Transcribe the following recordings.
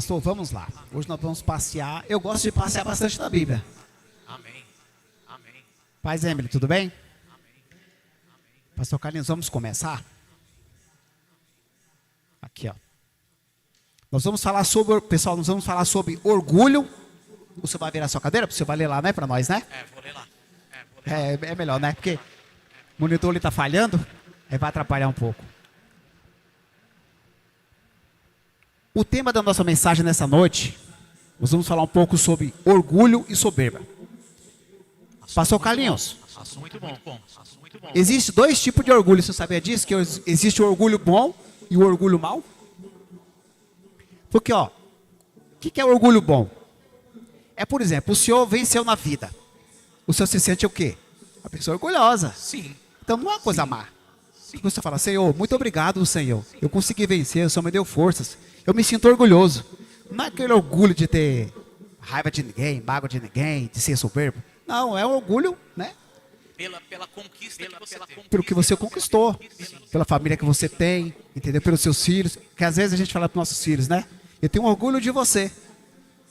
Pastor, vamos lá. Hoje nós vamos passear. Eu gosto de passear bastante na Bíblia. Amém. Amém. Paz, Emily, tudo bem? Pastor Carlinhos, vamos começar? Aqui, ó. Nós vamos falar sobre, pessoal, nós vamos falar sobre orgulho. Você vai virar sua cadeira? Você vai ler lá, né, para nós, né? Vou ler lá. Vou ler lá. É melhor, né? Porque o monitor está falhando, aí vai atrapalhar um pouco. O tema da nossa mensagem nessa noite, nós vamos falar um pouco sobre orgulho e soberba. Pastor Carlinhos, Assunto muito bom. Assunto muito bom. existe dois tipos de orgulho, você sabia disso? Que existe o orgulho bom e o orgulho mau? Porque, ó, o que é orgulho bom? É, por exemplo, o senhor venceu na vida. O senhor se sente o quê? Uma pessoa orgulhosa. Sim. Então não é uma coisa má. Você fala, Senhor, muito obrigado, Senhor. Eu consegui vencer, o Senhor me deu forças. Eu me sinto orgulhoso. Não é aquele orgulho de ter raiva de ninguém, mágoa de ninguém, de ser soberbo. Não, é um orgulho, né? Pela conquista que você teve. Pelo que você conquistou, pela família que você tem, entendeu? Pelos seus filhos. Que às vezes a gente fala para os nossos filhos, né? Eu tenho orgulho de você.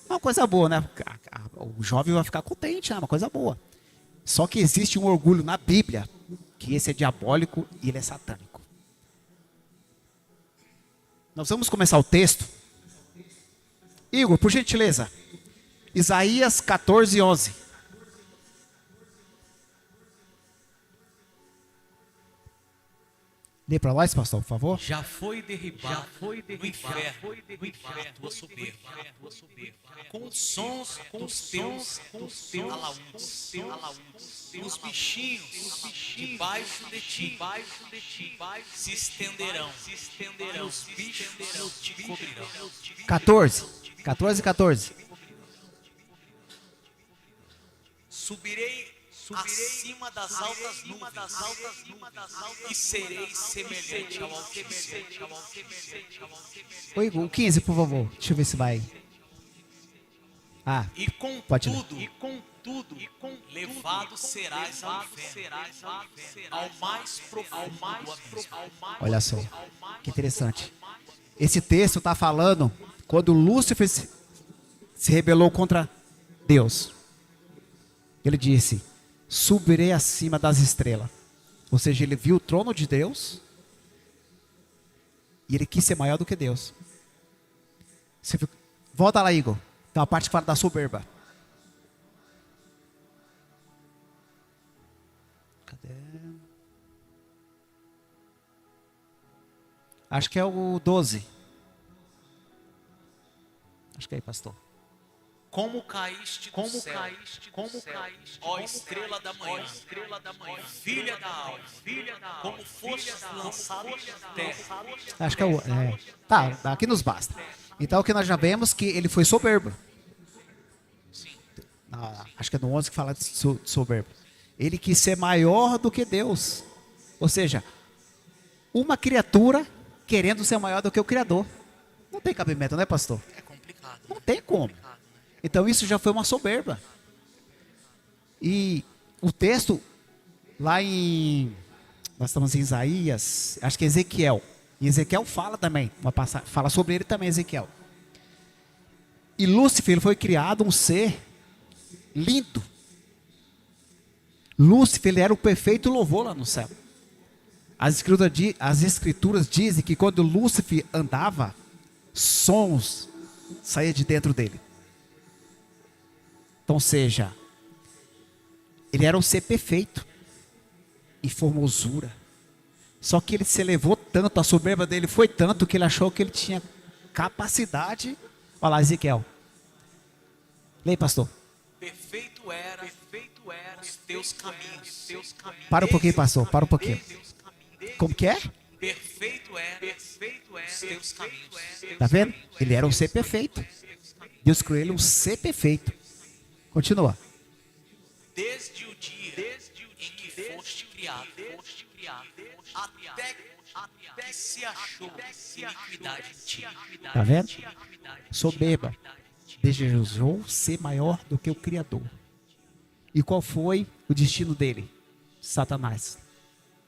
É uma coisa boa, né? O jovem vai ficar contente, é uma coisa boa. Só que existe um orgulho na Bíblia, que esse é diabólico e ele é satânico. Nós vamos começar o texto. Igor, por gentileza. Isaías 14, 11. Lê para nós, pastor, por favor. Já foi derribado no inferno a tua soberba. Com os sons dos teus alaúdes. Os bichinhos debaixo de ti se estenderão. E os bichos te cobrirão. 14. 14, 14. Subirei acima das altas nuvens e serei semelhante ao Altíssimo. Ô, Igor, o 15, por favor. Deixa eu ver se vai. Ah, E pode ler. contudo, levado serás ao inferno, ao mais profundo abismo. Olha só, que interessante. Esse texto está falando quando Lúcifer se rebelou contra Deus. Ele disse, subirei acima das estrelas. Ou seja, ele viu o trono de Deus e ele quis ser maior do que Deus. Volta lá, Igor. Tem uma parte que fala da soberba. Cadê? Acho que é o 12. Acho que é aí, pastor. Como caíste do céu, ó estrela da manhã, filha da alva, como fostes lançado na terra. Acho que é o. Tá, aqui nos basta. Então, o que nós já vemos que ele foi soberbo. Acho que é no 11 que fala de soberbo. Ele quis ser maior do que Deus. Ou seja, uma criatura querendo ser maior do que o Criador. Não tem cabimento, né, pastor? É complicado. Não tem como. Então isso já foi uma soberba. E o texto, lá em. Nós estamos em Isaías, acho que é Ezequiel. E Ezequiel fala também, fala sobre ele também, Ezequiel. E Lúcifer, ele foi criado um ser lindo. Lúcifer, ele era o perfeito louvor lá no céu. As escrituras dizem que quando Lúcifer andava, sons saíam de dentro dele. Então, seja, ele era um ser perfeito e formosura. Só que ele se elevou tanto, a soberba dele foi tanto que ele achou que ele tinha capacidade. Olha lá, Ezequiel. Leia, pastor. Perfeito era os teus caminhos. Para um pouquinho, pastor, para um pouquinho. Como que é? Perfeito era os teus caminhos. Tá vendo? Ele era um ser perfeito. Deus criou ele um ser perfeito. Continua. Desde o dia em que foste criado, até que se achou iniquidade em ti. Tá vendo? Soberba. Desejou ser maior do que o Criador. E qual foi o destino dele? Satanás.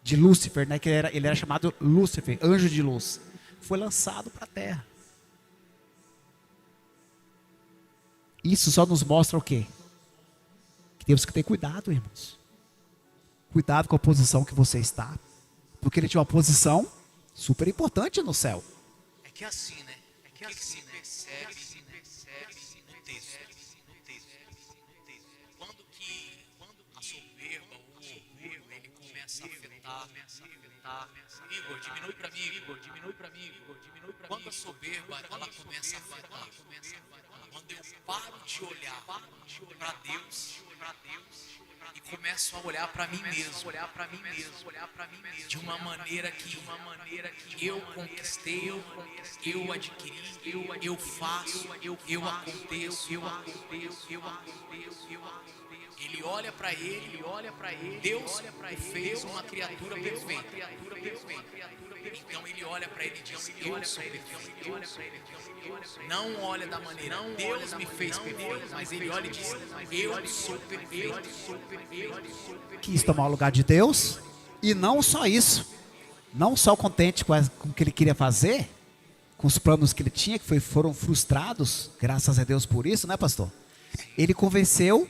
De Lúcifer, né? Que ele era chamado Lúcifer, anjo de luz. Foi lançado para a terra. Isso só nos mostra o quê? Que temos que ter cuidado, irmãos. Cuidado com a posição que você está. Porque ele tinha uma posição super importante no céu. É que é assim, né? É que se percebe no texto. Quando a soberba, o orgulho, ele começa a afetar. Igor, diminui pra mim, Igor. Quando a soberba, ela começa a afetar. Quando eu paro de olhar para Deus e começo a olhar para mim mesmo, de uma maneira que eu conquistei, eu adquiri, eu faço, eu aconteço. Ele olha para ele, Deus fez uma criatura perfeita. Então ele olha para ele e diz: eu sou perfeito. Não olha da maneira Deus me fez perfeito, mas ele olha e diz: eu sou perfeito. Quis tomar o lugar de Deus. E não só isso. Não só contente com o que ele queria fazer, com os planos que ele tinha, que foram frustrados, graças a Deus por isso, né, pastor? Ele convenceu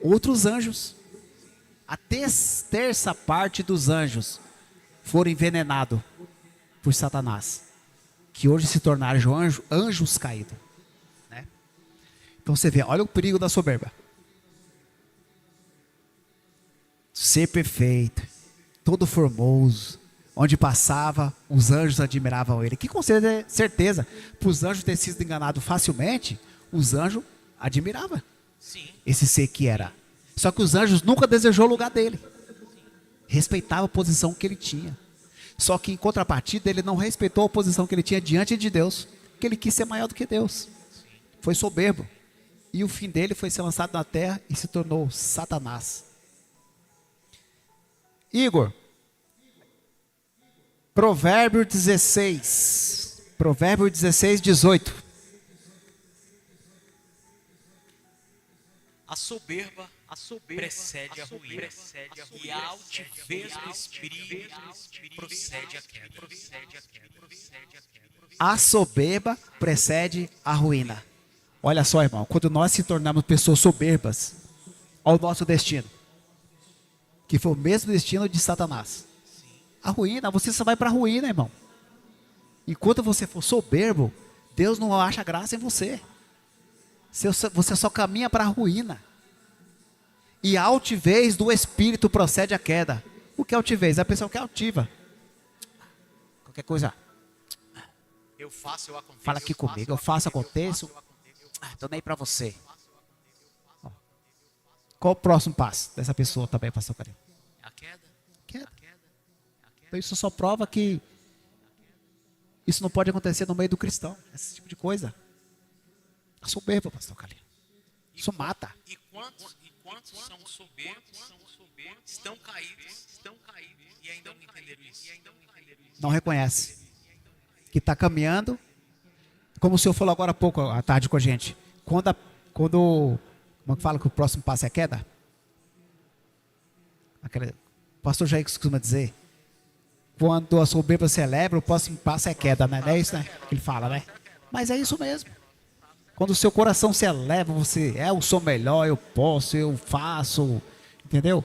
outros anjos. A terça parte dos anjos foram envenenados por Satanás, que hoje se tornaram anjos caídos, né? Então você vê, olha o perigo da soberba. Ser perfeito, todo formoso, onde passava, os anjos admiravam ele. Que com certeza, para os anjos ter sido enganados facilmente, os anjos admiravam esse ser que era. Só que os anjos nunca desejou o lugar dele. Respeitava a posição que ele tinha. Só que em contrapartida, ele não respeitou a posição que ele tinha diante de Deus, que ele quis ser maior do que Deus. Foi soberbo. E o fim dele foi ser lançado na terra e se tornou Satanás. Igor, Provérbio 16, 18. A soberba precede a ruína, e a altivez do espírito procede a queda. A soberba precede a ruína. Olha só, irmão, quando nós se tornamos pessoas soberbas, ao nosso destino, que foi o mesmo destino de Satanás. A ruína, você só vai para a ruína, irmão. Enquanto você for soberbo, Deus não acha graça em você. Você só caminha para a ruína. E a altivez do espírito procede à queda. O que é altivez? É a pessoa que é altiva. Qualquer coisa. Eu faço, eu aconteço. Fala aqui comigo, eu faço, aconteço. Tô nem para você. Ó. Qual o próximo passo dessa pessoa também, pastor Carinho? A queda. Queda. Então isso só prova que isso não pode acontecer no meio do cristão. Esse tipo de coisa. A soberba, pastor Carinho. Isso mata. E quantos são soberbos, estão caídos e ainda não entenderam isso? Não reconhece. Que está caminhando, como o senhor falou agora há pouco, à tarde com a gente. Quando como fala que o próximo passo é a queda? O pastor Jair costuma dizer, quando a soberba se eleva, o próximo passo é queda, né? Não é isso, né? Que ele fala, né? Mas é isso mesmo. Quando o seu coração se eleva, você eu sou melhor, eu posso, eu faço, entendeu?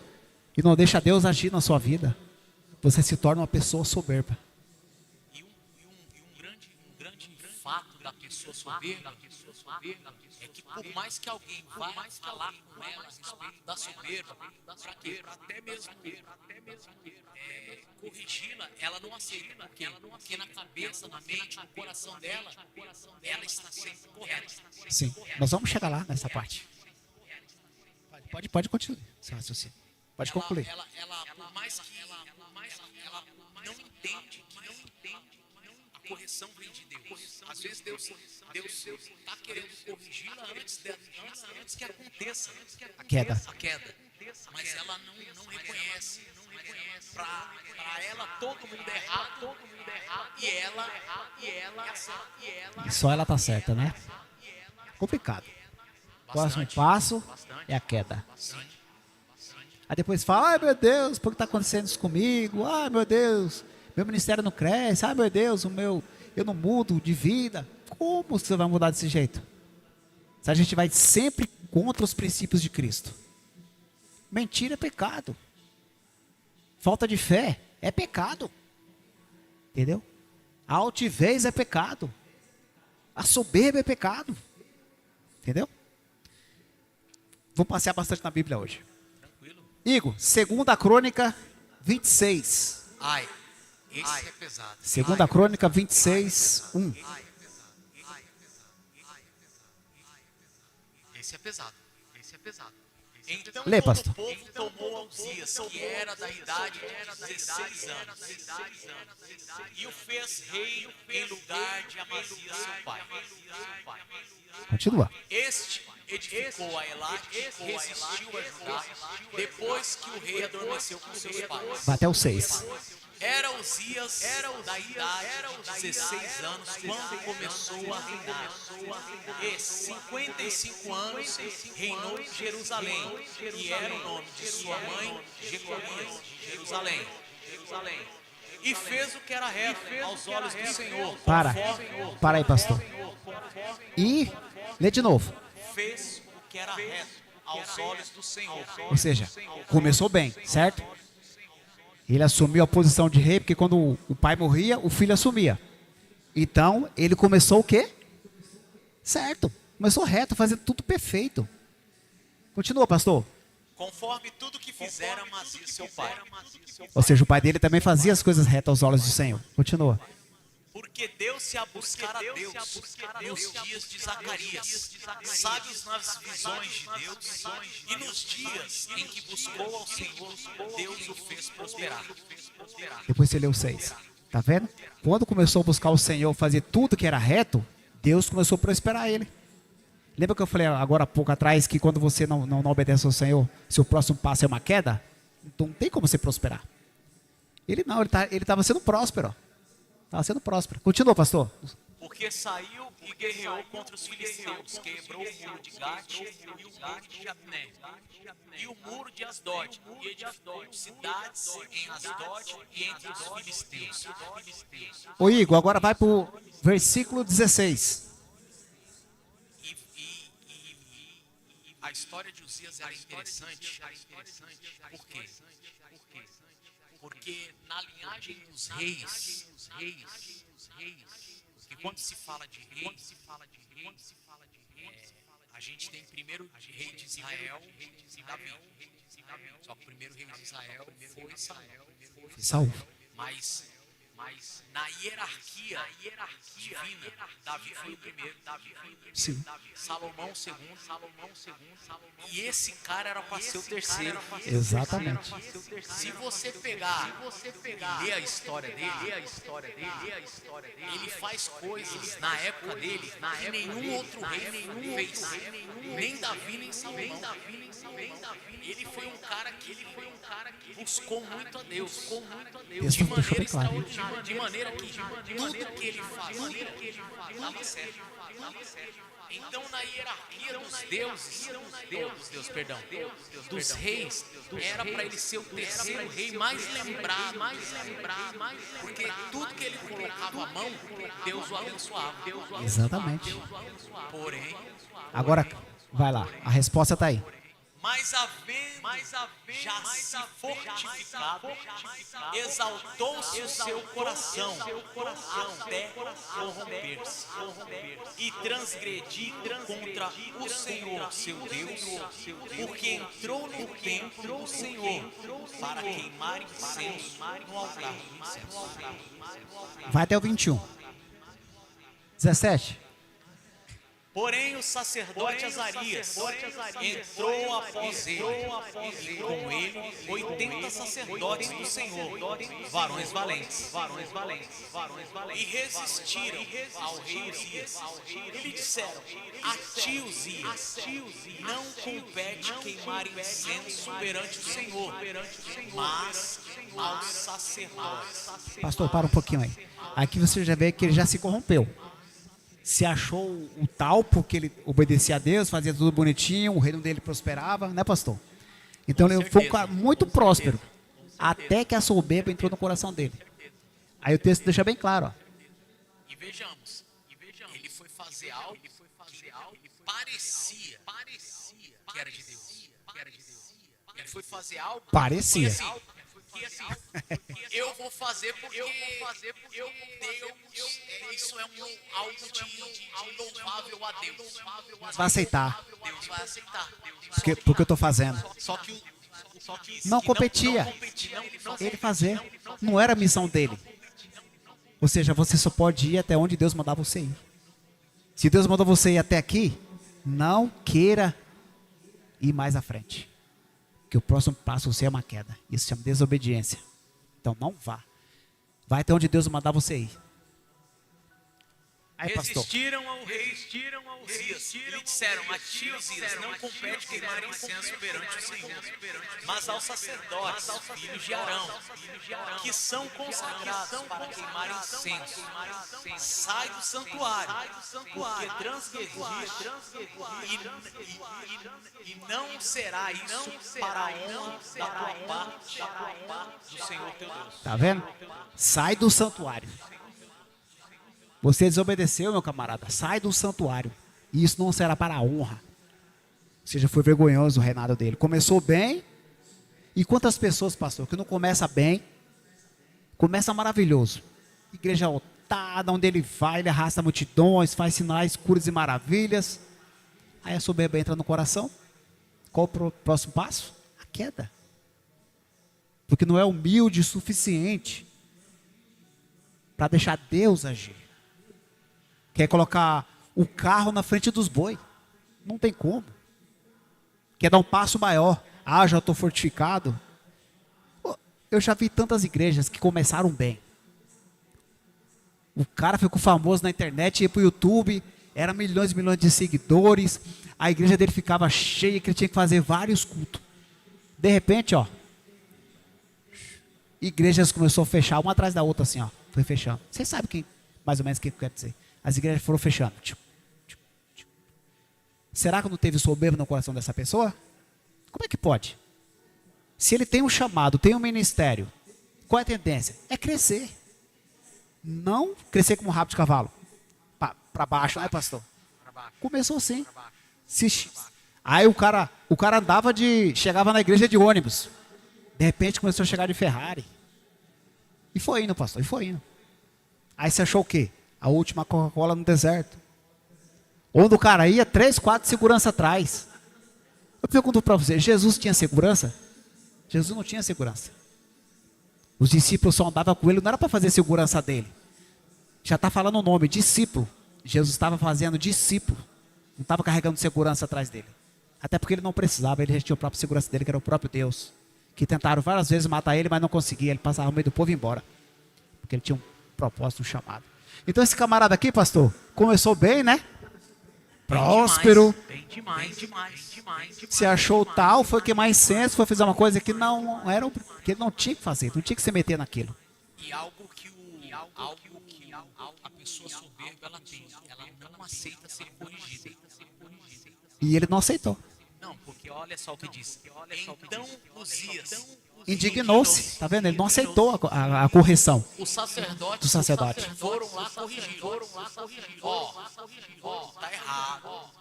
E não deixa Deus agir na sua vida. Você se torna uma pessoa soberba. E um grande fato da pessoa soberba é que por mais que alguém vá falar com ela a respeito da soberba, para quê? Para até mesmo corrigi-la, ela não aceita. Porque na cabeça, na mente, no coração dela, ela está sempre correta. Sim, nós vamos chegar lá nessa parte. Pode continuar, seu raciocínio. Pode concluir. Ela, por mais que ela não entende que a correção vem de Deus. Às vezes Deus está querendo corrigi-la antes que aconteça A queda. Mas ela não reconhece. Para ela todo mundo é errado e ela E só ela tá certa, né? Complicado. Próximo passo é a queda. Aí depois fala, ai meu Deus, por que está acontecendo isso comigo? Ai meu Deus, meu ministério não cresce. Ai meu Deus, eu não mudo de vida. Como você vai mudar desse jeito? Se a gente vai sempre contra os princípios de Cristo. Mentira é pecado. Falta de fé é pecado. Entendeu? A altivez é pecado. A soberba é pecado. Entendeu? Vou passear bastante na Bíblia hoje. Tranquilo. Igor, 2 Crônica 26. Ai, esse é pesado. 2 Crônica 26, 1. Esse é pesado. Esse é pesado. Então Lê, todo pastor. o povo tomou a Uzias, que era da idade de 16 anos, e o fez rei em lugar de Amazias, seu pai. Continua. Este edificou a Elate, resistiu a Judá, depois que o rei adormeceu com seus pais. Vai até o 6. Era Uzias da idade de 16 anos quando começou a reinar. E 55 anos reinou em Jerusalém. E era o nome de sua mãe, Jeconias, de Jerusalém. E fez o que era reto aos olhos do Senhor. Para aí, pastor. E, lê de novo. Fez o que era reto aos olhos do Senhor. Ou seja, começou bem, certo? Ele assumiu a posição de rei, porque quando o pai morria, o filho assumia. Então, ele começou o quê? Certo. Começou reto, fazendo tudo perfeito. Continua, pastor. Conforme tudo que fizera Amazias, seu pai. Ou seja, o pai dele também fazia as coisas retas aos olhos do Senhor. Continua. Porque deu-se a buscar a Deus nos dias de Zacarias, sábios nas visões de Deus, e nos dias em que buscou ao Senhor, Deus o fez prosperar. Depois você lê o 6. Tá vendo? Quando começou a buscar o Senhor, fazer tudo que era reto, Deus começou a prosperar ele. Lembra que eu falei agora há pouco atrás que quando você não obedece ao Senhor, seu próximo passo é uma queda? Então não tem como você prosperar. Ele não, ele estava sendo próspero. Estava sendo próspero. Continua, pastor. Porque saiu e guerreou contra os filisteus, quebrou o muro de Gate e o muro de Jabné, e o muro de Asdod, e edificou cidades em Asdod e entre os filisteus. Ô Igor, agora vai para o versículo 16. A história de Uzias era interessante. Por quê? Porque na linhagem dos reis, que quando se fala de reis, a gente tem primeiro rei de Israel e Davi. Só que o primeiro rei de Israel foi Saul. Mas na hierarquia divina, Davi foi o primeiro. Sim. Salomão segundo. E esse cara era para ser o terceiro. Exatamente. Se você pegar e ler a história dele, ele faz coisas na época dele que nenhum outro rei fez. Nem Davi, nem Salomão. Ele foi um cara que buscou muito a Deus. Isso deixou bem claro. De maneira que tudo que ele fazia estava certo. Então, na hierarquia dos deuses, dos reis, era para ele ser o terceiro rei mais lembrado, porque tudo que ele colocava a mão, Deus o abençoava. Exatamente. Porém, Agora, vai lá. A resposta está aí. mas havendo já se fortificado, exaltou-se o seu coração até corromper-se e transgredir contra o Senhor seu Deus, porque entrou no templo do Senhor para queimar incenso no altar do incenso. Vai até o 21. 17. Porém, o sacerdote Azarias entrou após ele, e com ele 80 sacerdotes do Senhor, varões valentes, e resistiram ao rei Uzias. E lhe disseram: a ti, Uzias, não compete queimar incenso perante o Senhor, mas aos sacerdotes. Pastor, para um pouquinho aí. Aqui você já vê que ele já se corrompeu. Se achou o tal porque ele obedecia a Deus, fazia tudo bonitinho, o reino dele prosperava, né, pastor? Então ele foi um cara muito próspero, até que a soberba entrou no coração dele. Aí o texto deixa bem claro, ó. E vejamos, ele foi fazer algo que parecia que era de Deus. Ele foi fazer algo. Parecia. Que assim, eu vou fazer porque Deus, isso é algo de louvável a Deus. Vai aceitar. Deus vai aceitar. Porque eu tô fazendo. Só que Não competia. Ele fazer. Não era a missão dele. Ou seja, você só pode ir até onde Deus mandar você ir. Se Deus mandou você ir até aqui, não queira ir mais à frente. Porque o próximo passo você é uma queda. Isso se chama desobediência. Então não vá. Vai até onde Deus mandar você ir. Aí, pastor. Resistiram ao rei Uzias e lhe disseram: a ti, Uzias, não compete queimar incenso perante o Senhor, mas aos sacerdotes, filhos de Arão, que são consagrados para queimar incenso. Sai do santuário, porque transgredir e não será isso para a honra da tua parte do Senhor teu Deus. Tá vendo? Sai do santuário. Você desobedeceu, meu camarada. Sai do santuário. E isso não será para a honra. Ou seja, foi vergonhoso o reinado dele. Começou bem. E quantas pessoas, pastor, que não começa bem, começa maravilhoso. Igreja lotada, onde ele vai, ele arrasta multidões, faz sinais, curas e maravilhas. Aí a soberba entra no coração. Qual o próximo passo? A queda. Porque não é humilde o suficiente para deixar Deus agir. Quer colocar o carro na frente dos bois. Não tem como. Quer dar um passo maior. Ah, já estou fortificado. Eu já vi tantas igrejas que começaram bem. O cara ficou famoso na internet, ia para o YouTube, era milhões e milhões de seguidores. A igreja dele ficava cheia, que ele tinha que fazer vários cultos. De repente, ó, igrejas começou a fechar, uma atrás da outra assim, ó. Foi fechando. Vocês sabem quem, mais ou menos o que quer dizer. As igrejas foram fechando. Será que não teve soberba no coração dessa pessoa? Como é que pode? Se ele tem um chamado, tem um ministério, qual é a tendência? É crescer. Não crescer como um rabo de cavalo. Para baixo, né, pastor? Começou assim. Aí o cara andava chegava na igreja de ônibus. De repente começou a chegar de Ferrari. E foi indo, pastor, e foi indo. Aí você achou o quê? A última Coca-Cola no deserto. Onde o cara ia, 3, 4 segurança atrás. Eu pergunto para você, Jesus tinha segurança? Jesus não tinha segurança. Os discípulos só andavam com ele, não era para fazer segurança dele. Já está falando o nome, discípulo. Jesus estava fazendo discípulo. Não estava carregando segurança atrás dele. Até porque ele não precisava, ele já tinha a própria segurança dele, que era o próprio Deus. Que tentaram várias vezes matar ele, mas não conseguia. Ele passava no meio do povo e ia embora. Porque ele tinha um propósito, um chamado. Então esse camarada aqui, pastor, começou bem, né? Próspero. Bem demais. Se achou tal, foi queimar incenso, foi fazer uma coisa que não era, que ele não tinha que fazer, não tinha que se meter naquilo. E algo que a pessoa soberba ela tem, ela não aceita ser corrigida. E ele não aceitou. Não, porque olha só o que diz. Então Uzias Indignou-se, tá vendo? Ele não aceitou a correção os sacerdotes do sacerdote. foram lá corrigir. Ó, tá errado.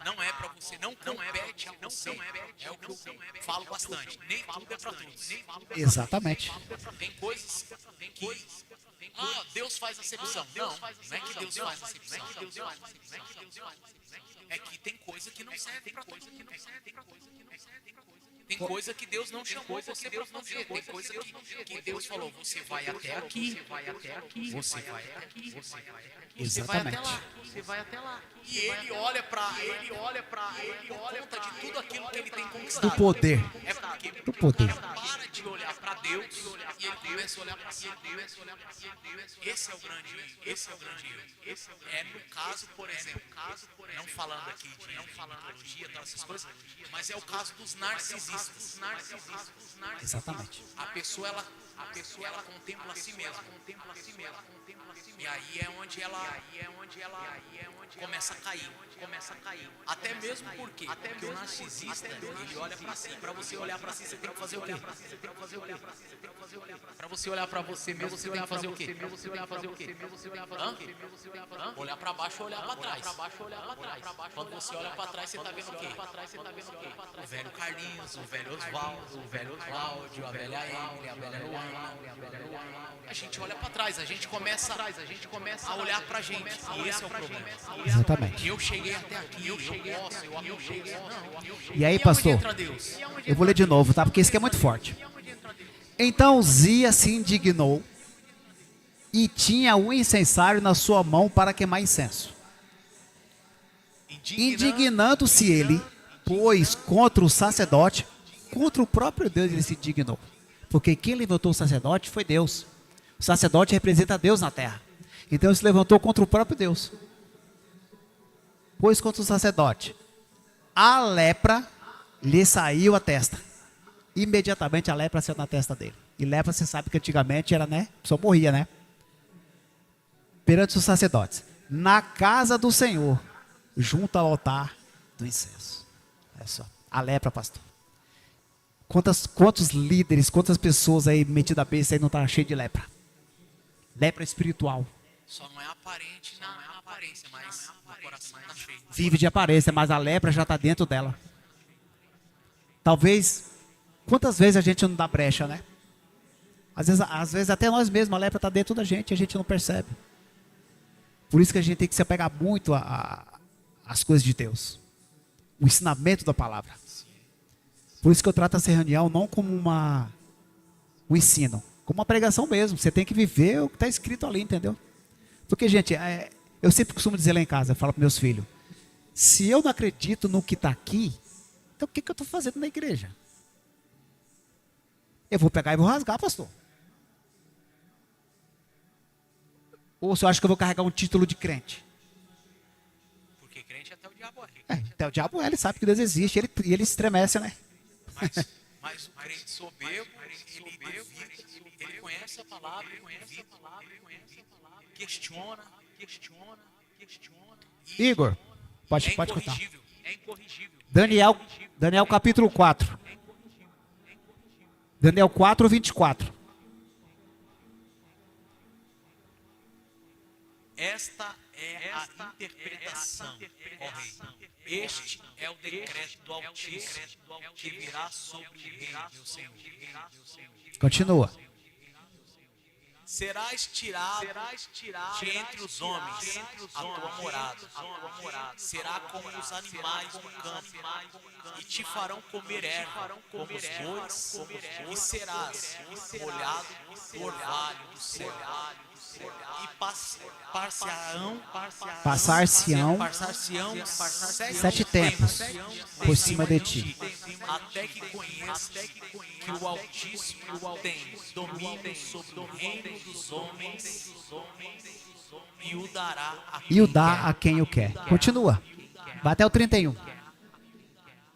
Não é pra você, não compete a você. É o que eu falo bastante. Nem tudo é pra todos. Exatamente. Tem coisas que Deus faz acepção. Não é que Deus faz acepção. É que tem coisa que não serve pra todo mundo. Tem coisa que Deus não chamou você pra fazer. Tem coisa que Deus falou, você vai até aqui, você vai até aqui, você vai até lá, você vai até lá. E ele olha pra conta de tudo aquilo que ele tem conquistado. Do poder. É porque Do poder. ele para de olhar pra Deus e ele começa a olhar pra si. Esse é o grande erro. É no caso, por exemplo, não falando aqui de teologia, essas coisas, mas é o caso dos narcisistas. Exatamente. A pessoa ela contempla a si mesma. E aí é onde ela começa a cair. Até mesmo porque o narcisista, ele olha pra si. Pra você olhar pra si, você tem que fazer o quê? Pra você olhar pra você mesmo, você tem que fazer o quê? Olhar pra baixo ou olhar pra trás? Quando você olha pra trás, você tá vendo o quê? O velho Carlinhos, o velho Oswaldo, a velha Emily, a velha Luana. A gente olha pra trás, a gente começa a olhar pra gente. E esse é o problema. Exatamente. Eu cheguei até aqui, eu posso, eu cheguei. E aí, E aonde pastor? entra Deus? Eu vou ler de novo, tá? Porque isso aqui é muito forte. Então Uzias se indignou e tinha o incensário na sua mão para queimar incenso. Indignando-se ele, pois contra o sacerdote, contra o próprio Deus ele se indignou. Porque quem levantou o sacerdote foi Deus. O sacerdote representa Deus na terra. Então ele se levantou contra o próprio Deus. Pois contra o sacerdote, a lepra lhe saiu a testa. Imediatamente a lepra saiu na testa dele. E lepra, você sabe que antigamente era, né? A pessoa morria, né? Perante os sacerdotes. Na casa do Senhor, junto ao altar do incenso. Olha só. A lepra, pastor. Quantos líderes, quantas pessoas aí metidas a besta aí não tá cheio de lepra? Lepra espiritual. Só não é aparente na aparência, mas no coração tá cheio. Vive de aparência, mas a lepra já está dentro dela. Talvez, quantas vezes a gente não dá brecha, né? Às vezes até nós mesmos, a lepra está dentro da gente e a gente não percebe. Por isso que a gente tem que se apegar muito às coisas de Deus. O ensinamento da palavra. Por isso que eu trato essa reunião não como um ensino, como uma pregação mesmo. Você tem que viver o que está escrito ali, entendeu? Porque, gente, eu sempre costumo dizer lá em casa, eu falo para meus filhos, se eu não acredito no que está aqui, então o que eu estou fazendo na igreja? Eu vou pegar e vou rasgar, pastor. Ou se eu acho que eu vou carregar um título de crente? Porque crente até o diabo é. Até o diabo ele sabe que Deus existe, ele estremece, né? Mas o crente soberbo, ele conhece a palavra, questiona. Igor, pode contar. É incorrigível. Daniel capítulo 4. Daniel 4, 24. Esta é a interpretação, ó rei. Este é o decreto do Altíssimo que virá sobre o rei, meu Senhor. Continua. Serás tirado de entre os homens a tua morada. Será como os animais do campo, e te farão comer erva como os bois, e serás molhado do orvalho do céu. E passar-se-ão 7 tempos por cima de ti, até que conheças que o Altíssimo tem domínio sobre o reino dos homens e o dará a quem o quer. Continua. Vai até o 31.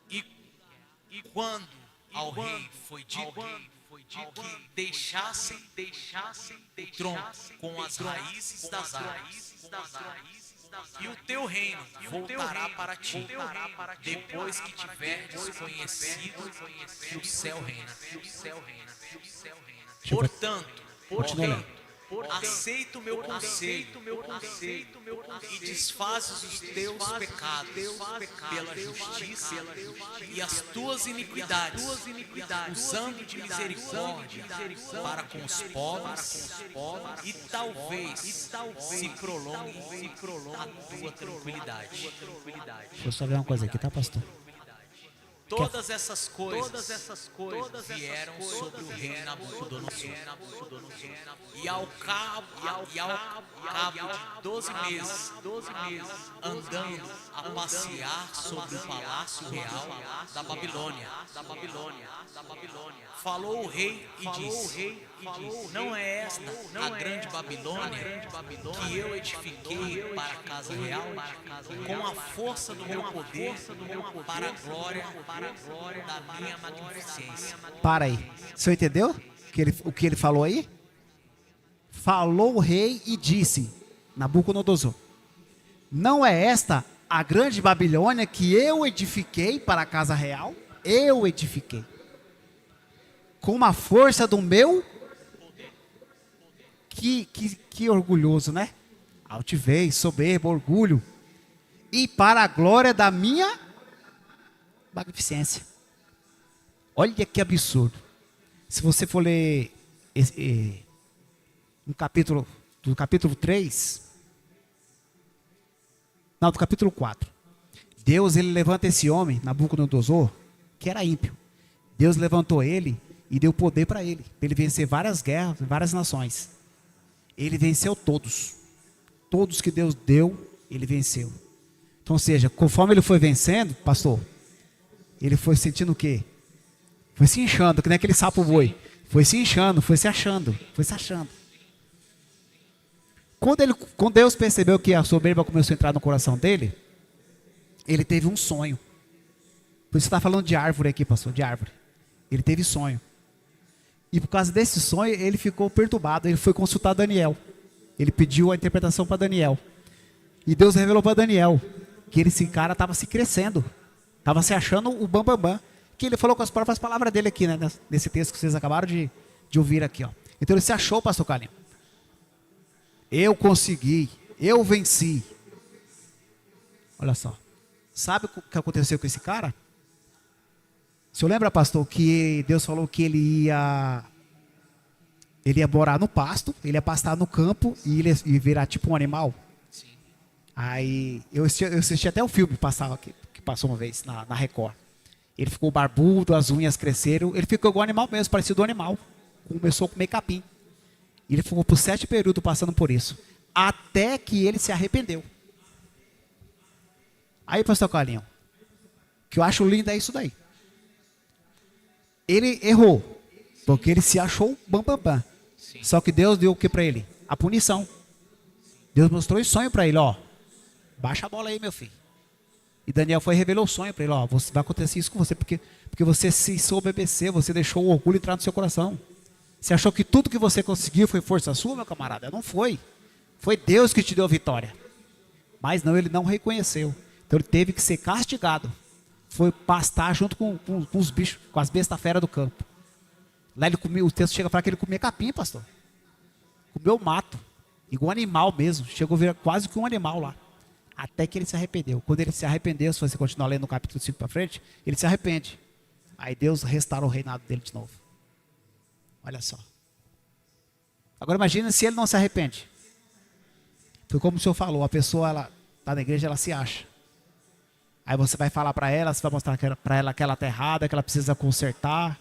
E quando ao rei foi dito que deixassem o tronco com as raízes das árvores, e o teu reino voltará para ti, depois que tiveres conhecido que o céu reina. Portanto, aceita o meu conselho e desfazes os teus pecados pela justiça e as tuas iniquidades, usando de misericórdia para com os pobres, e talvez se prolongue a tua tranquilidade. Deixa eu só ver uma coisa aqui, tá, pastor? Todas essas coisas vieram sobre o rei Nabucodonosor. E ao cabo de 12 meses, andando a passear sobre o palácio real da Babilônia, falou o rei e disse: não é esta a grande Babilônia que eu edifiquei para a casa real, com a força do meu poder, para a glória da minha magnificência. Para aí. O senhor entendeu o que ele falou aí? Falou o rei e disse, Nabucodonosor, não é esta a grande Babilônia que eu edifiquei para a casa real? Eu edifiquei. Com uma força do meu... Que orgulhoso, né? Altivez, soberbo, orgulho. e para a glória da minha magnificência. Olha que absurdo. Se você for ler no capítulo, do capítulo 3, não, do capítulo 4. Deus, ele levanta esse homem, Nabucodonosor, que era ímpio. Deus levantou ele e deu poder para ele vencer várias guerras, várias nações. Ele venceu todos. Todos que Deus deu, ele venceu. Então, ou seja, conforme ele foi vencendo, pastor, ele foi sentindo o quê? Foi se inchando, que nem aquele sapo boi. Foi se inchando, foi se achando, foi se achando. Quando Deus percebeu que a soberba começou a entrar no coração dele, ele teve um sonho. Por isso você está falando de árvore aqui, pastor, de árvore. Ele teve sonho. E por causa desse sonho, ele ficou perturbado. Ele foi consultar Daniel. Ele pediu a interpretação para Daniel. E Deus revelou para Daniel que esse cara estava se crescendo. Estava se achando o bambambam. Que ele falou com as próprias palavras dele aqui, né? Nesse texto que vocês acabaram de ouvir aqui, ó. Então ele se achou, pastor Carlinhos. Eu consegui. Eu venci. Olha só. Sabe o que aconteceu com esse cara? O senhor lembra, pastor, que Deus falou que ele ia morar no pasto, ele ia pastar no campo e ele ia virar tipo um animal? Sim. Aí eu assisti até o filme que passou uma vez na Record. Ele ficou barbudo, as unhas cresceram, ele ficou igual um animal mesmo, parecido um animal. Começou a comer capim. E ele ficou por 7 períodos passando por isso. Até que ele se arrependeu. Aí, pastor Carlinhos, o que eu acho lindo é isso daí. Ele errou, porque ele se achou bambambam. Só que Deus deu o que para ele? A punição. Deus mostrou o sonho para ele, ó. Baixa a bola aí, meu filho. E Daniel foi e revelou o sonho para ele, ó. Vai acontecer isso com você, porque você se soube obedecer, você deixou o orgulho entrar no seu coração. Você achou que tudo que você conseguiu foi força sua, meu camarada? Não foi. Foi Deus que te deu a vitória. Mas não, ele não reconheceu. Então ele teve que ser castigado. Foi pastar junto com os bichos, com as bestas fera do campo. Lá ele comia, o texto chega a falar que ele comia capim, pastor. Comeu mato, igual animal mesmo. Chegou a virar quase que um animal lá. Até que ele se arrependeu. Quando ele se arrependeu, se você continuar lendo no capítulo 5 para frente, ele se arrepende. Aí Deus restaura o reinado dele de novo. Olha só. Agora imagina se ele não se arrepende. Foi como o senhor falou, a pessoa, ela está na igreja, ela se acha. Aí você vai falar para ela, você vai mostrar para ela que ela está errada, que ela precisa consertar.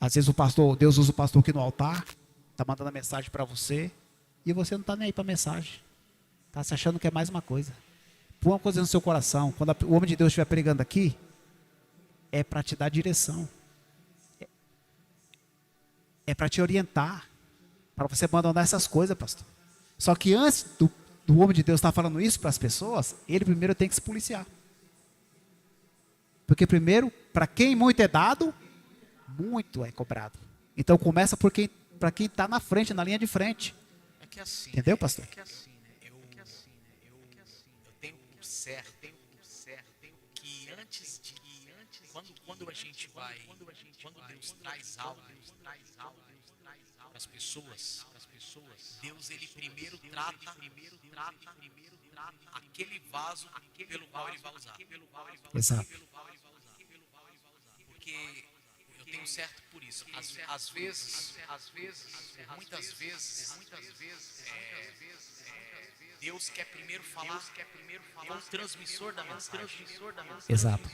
Às vezes Deus usa o pastor aqui no altar, está mandando a mensagem para você, e você não está nem aí para a mensagem. Está se achando que é mais uma coisa. Põe uma coisa no seu coração. Quando o homem de Deus estiver pregando aqui, é para te dar direção. É para te orientar. Para você abandonar essas coisas, pastor. Só que antes do homem de Deus estar falando isso para as pessoas, ele primeiro tem que se policiar. Porque primeiro, para quem muito é dado, muito é cobrado. Então começa para quem está na frente, na linha de frente. É que assim, entendeu, pastor? É que assim, né? Eu tenho por certo que quando a gente vai, quando Deus traz algo para as pessoas, Deus ele primeiro trata aquele vaso pelo qual ele vai usar. Exato. Porque eu tenho certo por isso. Às vezes, muitas vezes, Deus quer primeiro falar com o transmissor da mensagem. Exato.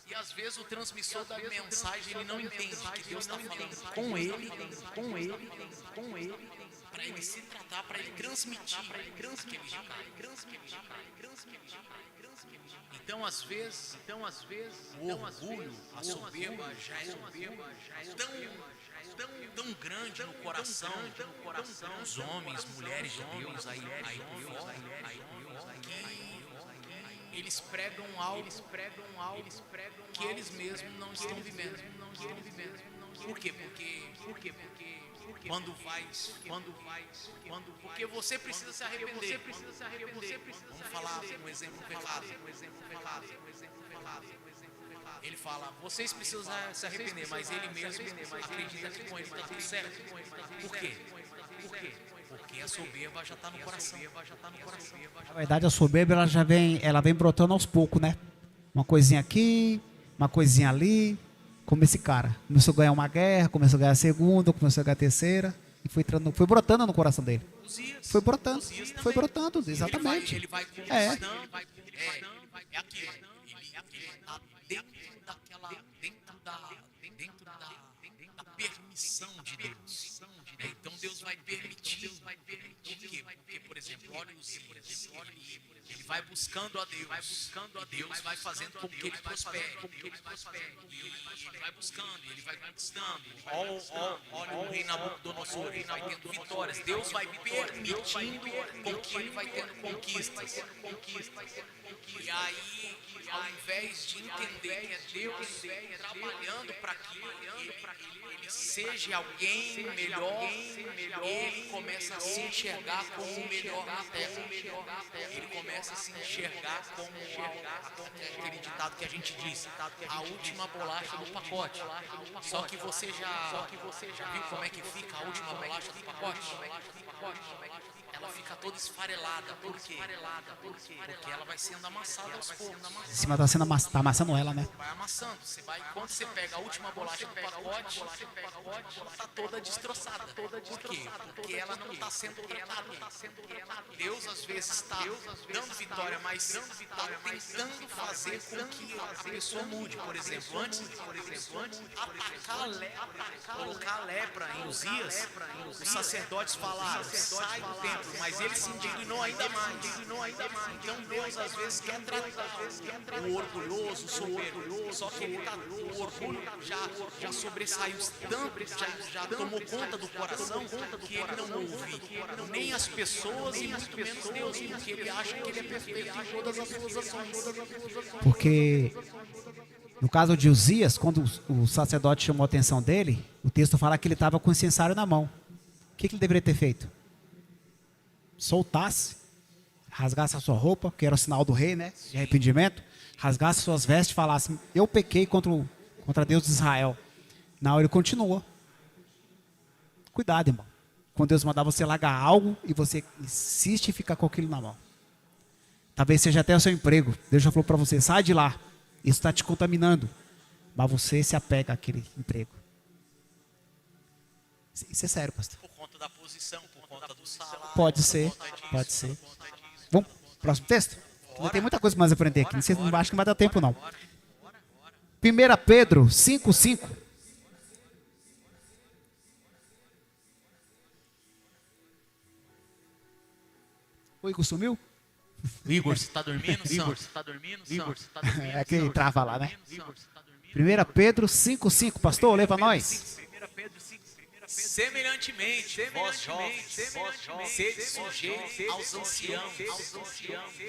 E às vezes o transmissor da mensagem ele não entende que Deus está falando com ele, para ele se tratar, para ele transmitir aquele recado. Então às vezes o orgulho, a soberba já é tão grande no coração dos homens, mulheres de Deus aí fora, que eles pregam algo que eles mesmos não estão vivendo. Por quê? Porque porque você precisa se arrepender. Vamos falar um exemplo pecado. Ele fala, vocês precisam se arrepender, mas ele mesmo acredita que com ele está tudo certo. Por quê? Porque a soberba já está no coração. Na verdade, a soberba ela vem brotando aos poucos, né? Uma coisinha aqui, uma coisinha ali. Como esse cara. Começou a ganhar uma guerra, começou a ganhar a segunda, começou a ganhar a terceira. E foi brotando no coração dele. Foi brotando, exatamente. Ele vai É. conquistando. É aquilo. Ele está dentro da permissão de Deus. Então Deus vai permitir. Por quê? Porque, por exemplo, olha os Uzias. Ele vai buscando a Deus. Deus vai fazendo com que ele prospere. Ele vai buscando, ele vai conquistando. Olha o rei Nabucodonosor, ele vai tendo vitórias. Deus vai permitindo com que ele vai tendo conquistas. E aí, ao invés de entender que é Deus trabalhando para que ele seja alguém melhor, ele começa a se enxergar como o melhor na terra. Ele começa a se enxergar como aquele ditado que a gente diz, a última bolacha do pacote. Só que você já viu como é que fica a última bolacha do pacote? Ela fica toda esfarelada. Por quê? Porque ela vai sendo amassada aos poucos. Em cima tá amassando ela, né? Vai amassando. Quando você pega a última bolacha do pacote, ela está toda destroçada. Por quê? Porque ela não está sendo tratada. Deus às vezes está dando vitória, mas está tentando fazer com que a pessoa mude. Por exemplo, antes atacar a lepra, colocar a lepra em Uzias, os sacerdotes falaram, sai do templo, mas ele se indignou ainda mais. Então Deus às vezes quer tratar o orgulhoso, o soberbo, só que o orgulho já sobressaiu tanto, já tomou conta do coração, que ele não ouve nem as pessoas e muito menos Deus, porque ele acha que ele é perfeito em todas as suas ações. Porque no caso de Uzias, quando o sacerdote chamou a atenção dele, o texto fala que ele estava com o incensário na mão. O que ele deveria ter feito? Soltasse, rasgasse a sua roupa, que era o sinal do rei, né? De arrependimento, rasgasse suas vestes e falasse: eu pequei contra Deus de Israel. Não, ele continuou. Cuidado, irmão. Quando Deus mandar você largar algo e você insiste em ficar com aquilo na mão. Talvez seja até o seu emprego. Deus já falou para você: sai de lá. Isso está te contaminando. Mas você se apega àquele emprego. Isso é sério, pastor. Por conta da posição, por conta do salário. Pode ser. Vamos pro próximo texto? Ainda tem muita coisa mais a aprender aqui. Vocês não acham que não vai dar tempo, não. 1 Pedro 5:5. O Igor sumiu? Igor, você está dormindo? É que trava lá, né? 1 Pedro 5:5. Pastor, lê para nós. Semelhantemente, vós jovens, sede sujeitos aos anciãos,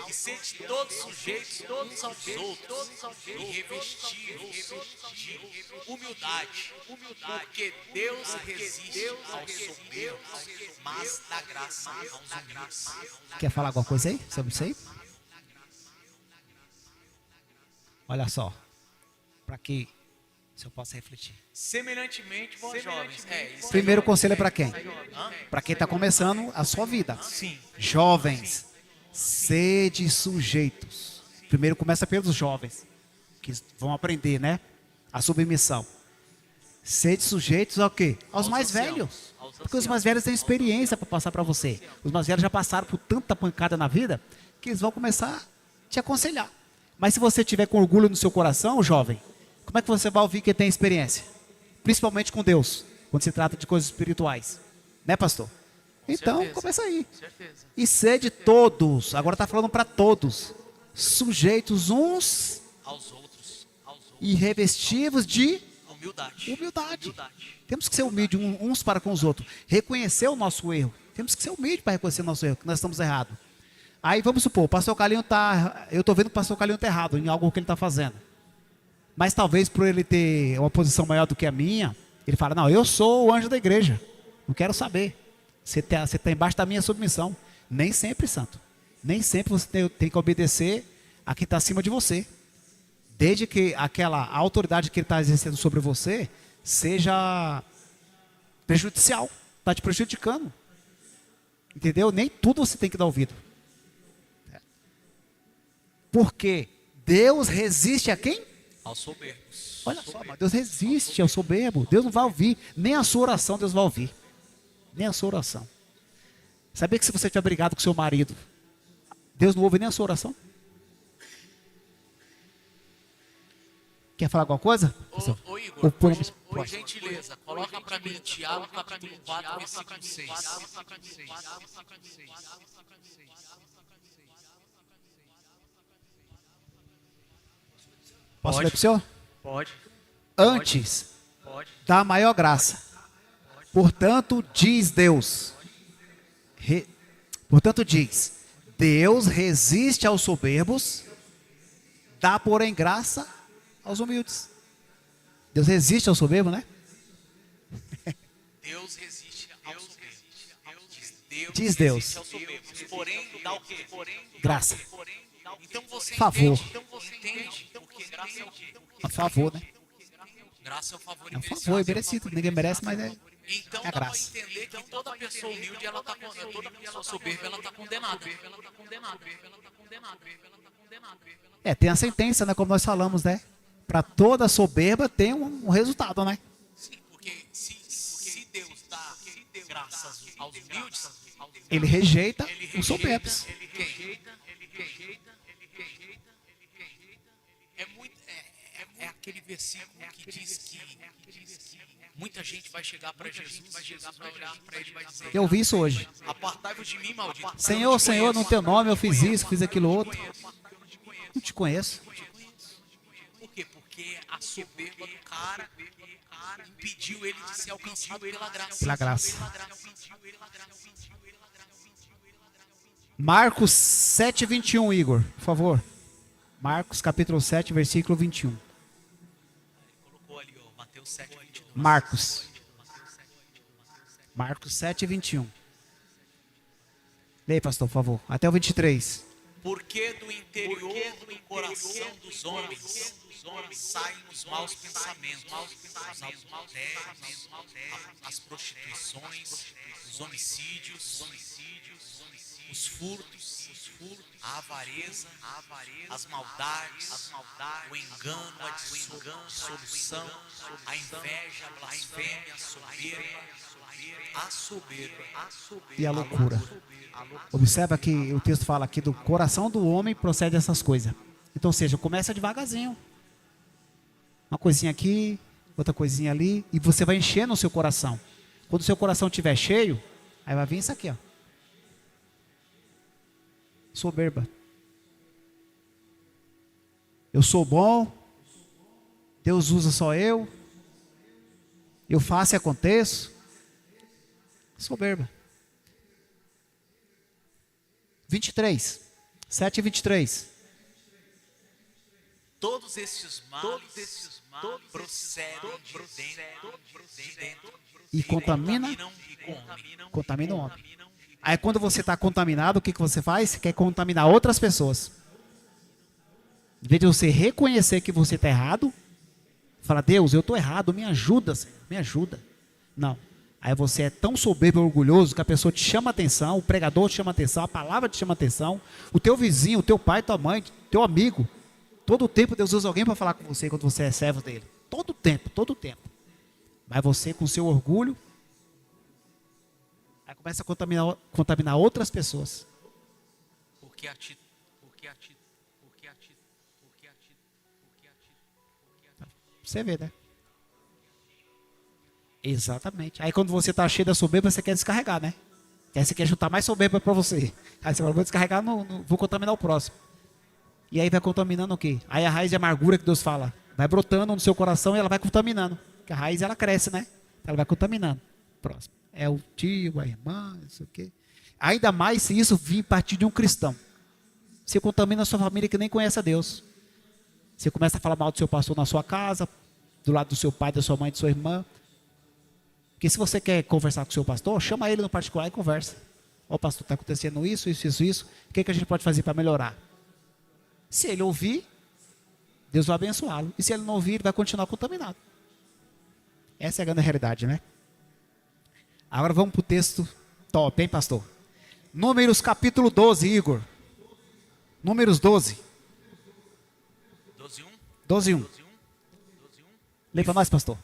e sede todos sujeitos uns aos outros, e revestidos de humildade, porque Deus resiste aos soberbos, mas dá graça aos humildes. Quer falar alguma coisa aí sobre isso aí? Olha só, para que se eu possa refletir. Semelhantemente, vós jovens. Primeiro conselho é para quem? Para quem está começando a sua vida. Sim. Jovens, sede sujeitos. Primeiro começa pelos jovens, que vão aprender, né? A submissão. Sede sujeitos ao quê? Aos mais velhos. Porque os mais velhos têm experiência para passar para você. Os mais velhos já passaram por tanta pancada na vida que eles vão começar a te aconselhar. Mas se você tiver com orgulho no seu coração, jovem, como é que você vai ouvir quem tem experiência? Principalmente com Deus, quando se trata de coisas espirituais. Né, pastor? Então, certeza. Começa aí. Certeza. E sede todos, agora está falando para todos, sujeitos uns Aos outros. e revestivos de Humildade. Temos que ser humildes uns para com os outros. Reconhecer o nosso erro. Temos que ser humildes para reconhecer o nosso erro, que nós estamos errados. Aí vamos supor, o pastor Calinho está... Eu estou vendo que o pastor Calinho está errado em algo que ele está fazendo. Mas talvez por ele ter uma posição maior do que a minha, ele fala: não, eu sou o anjo da igreja. Não quero saber. Você está embaixo da minha submissão. Nem sempre, santo. Nem sempre você tem que obedecer a quem está acima de você. Desde que aquela autoridade que ele está exercendo sobre você seja prejudicial. Está te prejudicando. Entendeu? Nem tudo você tem que dar ouvido. Porque Deus resiste a quem? Aos soberbos. Olha só, mas Deus resiste ao soberbo. Deus não vai ouvir. Nem a sua oração Deus vai ouvir. Nem a sua oração. Sabia que se você tiver brigado com seu marido, Deus não ouve nem a sua oração? Quer falar alguma coisa? Ô Igor, por gentileza, coloca para mim Tiago capítulo 4, versículo 6. Posso ler para o senhor? Pode. Antes da maior graça. Portanto, diz Deus. Portanto, diz: Deus resiste aos soberbos, dá, porém, graça aos humildes. Deus resiste ao soberbo, né? Deus resiste aos soberbos. Diz Deus. Resiste aos soberbos. Porém, dá o quê? Graça. Então você Favor. entende porque graça é o quê? A favor, né? Graça é o favor É um favor merecido. Ninguém merece, mas é Então a dá para graça. entender que toda pessoa humilde, ela tá toda pessoa soberba, ela tá condenada. Tem a sentença, né? Como nós falamos, né? Para toda soberba tem um resultado, né? Sim, porque se Deus dá graças aos humildes, Ele rejeita os soberbos. É aquele versículo que diz que muita gente vai chegar para Jesus vai olhar para ele e vai dizer: Eu ouvi isso hoje. Apartai-vos de mim, maldito. Senhor, Senhor, no teu nome eu fiz isso, fiz aquilo outro. Não te conheço. Por quê? Porque a soberba do cara impediu ele de ser alcançado pela graça. Pela graça. Marcos 7, 21, Igor, por favor. Marcos capítulo 7, versículo 21. Colocou ali, ó, Mateus 7, 22. Marcos 7, 21. Leia, pastor, por favor. Até o 23. Porque do interior do coração dos homens saem os maus pensamentos, os adultérios, as prostituições, os homicídios, os furtos, a avareza, as maldades, o engano, a dissolução, a inveja, a blasfêmia, a soberba, E a loucura. Observa que o texto fala aqui do coração do homem procede essas coisas. Então, ou seja, começa devagarzinho. Uma coisinha aqui, outra coisinha ali, e você vai enchendo o seu coração. Quando o seu coração estiver cheio, aí vai vir isso aqui, ó. Soberba. Eu sou bom, Deus usa só eu faço e aconteço. Soberba. 23. 7 e 23. todos estes males procedem de dentro E contamina o homem. Aí quando você está contaminado, o que você faz? Você quer contaminar outras pessoas. Em vez de você reconhecer que você está errado, fala: Deus, eu estou errado, me ajuda, Senhor, me ajuda. Não. Aí você é tão soberbo e orgulhoso que a pessoa te chama atenção, o pregador te chama atenção, a palavra te chama atenção, o teu vizinho, o teu pai, tua mãe, teu amigo. Todo o tempo Deus usa alguém para falar com você quando você é servo dele. Todo o tempo, todo o tempo. Mas você, com seu orgulho, aí começa a contaminar outras pessoas. Você vê, né? Exatamente. Aí quando você está cheio da soberba, você quer descarregar, né? Aí você quer juntar mais soberba para você. Aí você fala: vou descarregar, vou contaminar o próximo. E aí vai contaminando o quê? Aí a raiz de amargura que Deus fala, vai brotando no seu coração e ela vai contaminando. Porque a raiz, ela cresce, né? Ela vai contaminando. Próximo. É o tio, a irmã, não sei o quê. Ainda mais se isso vir partir de um cristão. Você contamina a sua família que nem conhece a Deus. Você começa a falar mal do seu pastor na sua casa, do lado do seu pai, da sua mãe, da sua irmã. Porque se você quer conversar com o seu pastor, chama ele no particular e conversa. Ó, pastor, está acontecendo isso. O que a gente pode fazer para melhorar? Se ele ouvir, Deus vai abençoá-lo. E se ele não ouvir, ele vai continuar contaminado. Essa é a grande realidade, né? Agora vamos para o texto top, hein, pastor? Números capítulo 12, Igor. Números 12. 12:1. 12:1. 12:1. Lê para nós, pastor.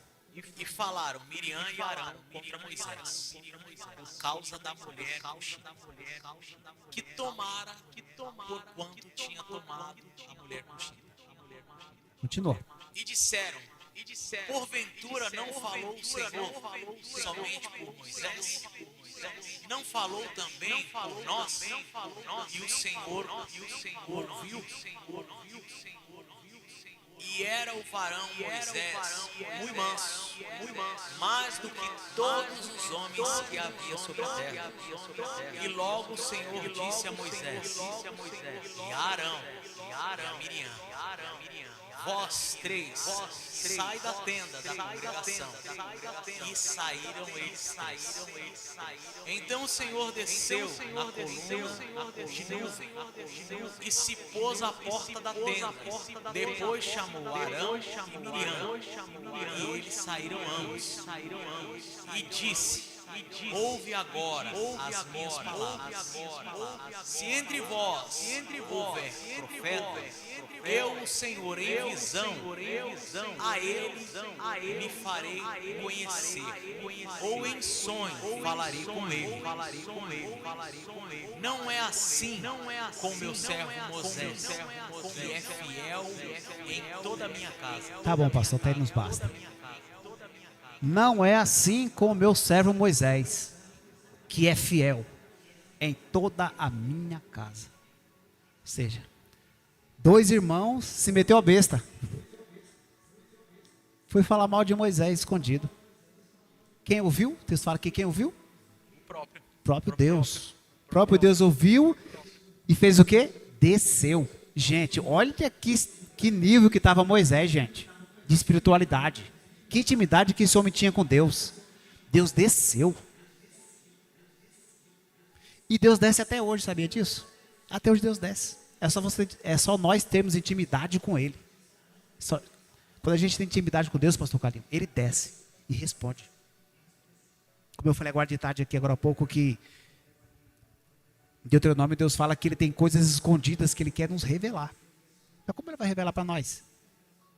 E falaram Miriam e Arão contra Moisés, por causa da mulher Cuxita, que tomara, por quanto tinha tomado a mulher Cuxita. Continua. E disseram, porventura não falou o Senhor somente por Moisés? Não falou também por nós? E o Senhor ouviu? E era o varão Moisés muito manso, mais do que todos os homens que havia sobre a terra. E logo o Senhor disse a Moisés e a Arão e a Miriam: vós três, sai da tenda da congregação. E saíram eles três. Então o Senhor desceu na coluna de nuvem e se pôs à porta da tenda. Depois chamou Arão e Miriam, e eles saíram ambos. E disse: ouve agora as minhas palavras. Se entre vós houver profeta, eu, o Senhor, em visão, a ele me farei conhecer, ou em sonho falarei com ele. Não é assim com meu servo Moisés, que é fiel em toda a minha casa. Tá bom, pastor, até aí nos basta. Não é assim com o meu servo Moisés, que é fiel em toda a minha casa. Ou seja, 2 irmãos se meteu a besta. Foi falar mal de Moisés escondido. Quem ouviu? O texto fala que quem ouviu? Próprio Deus. O próprio Deus ouviu e fez o quê? Desceu. Gente, olha que nível que estava Moisés, gente. De espiritualidade. Que intimidade que esse homem tinha com Deus. Deus desceu. E Deus desce até hoje, sabia disso? Até hoje Deus desce. É só nós termos intimidade com Ele. Quando a gente tem intimidade com Deus, pastor Carlinhos, Ele desce e responde. Como eu falei agora de tarde aqui, agora há pouco, que em Deuteronômio Deus fala que Ele tem coisas escondidas que Ele quer nos revelar. Mas como Ele vai revelar para nós?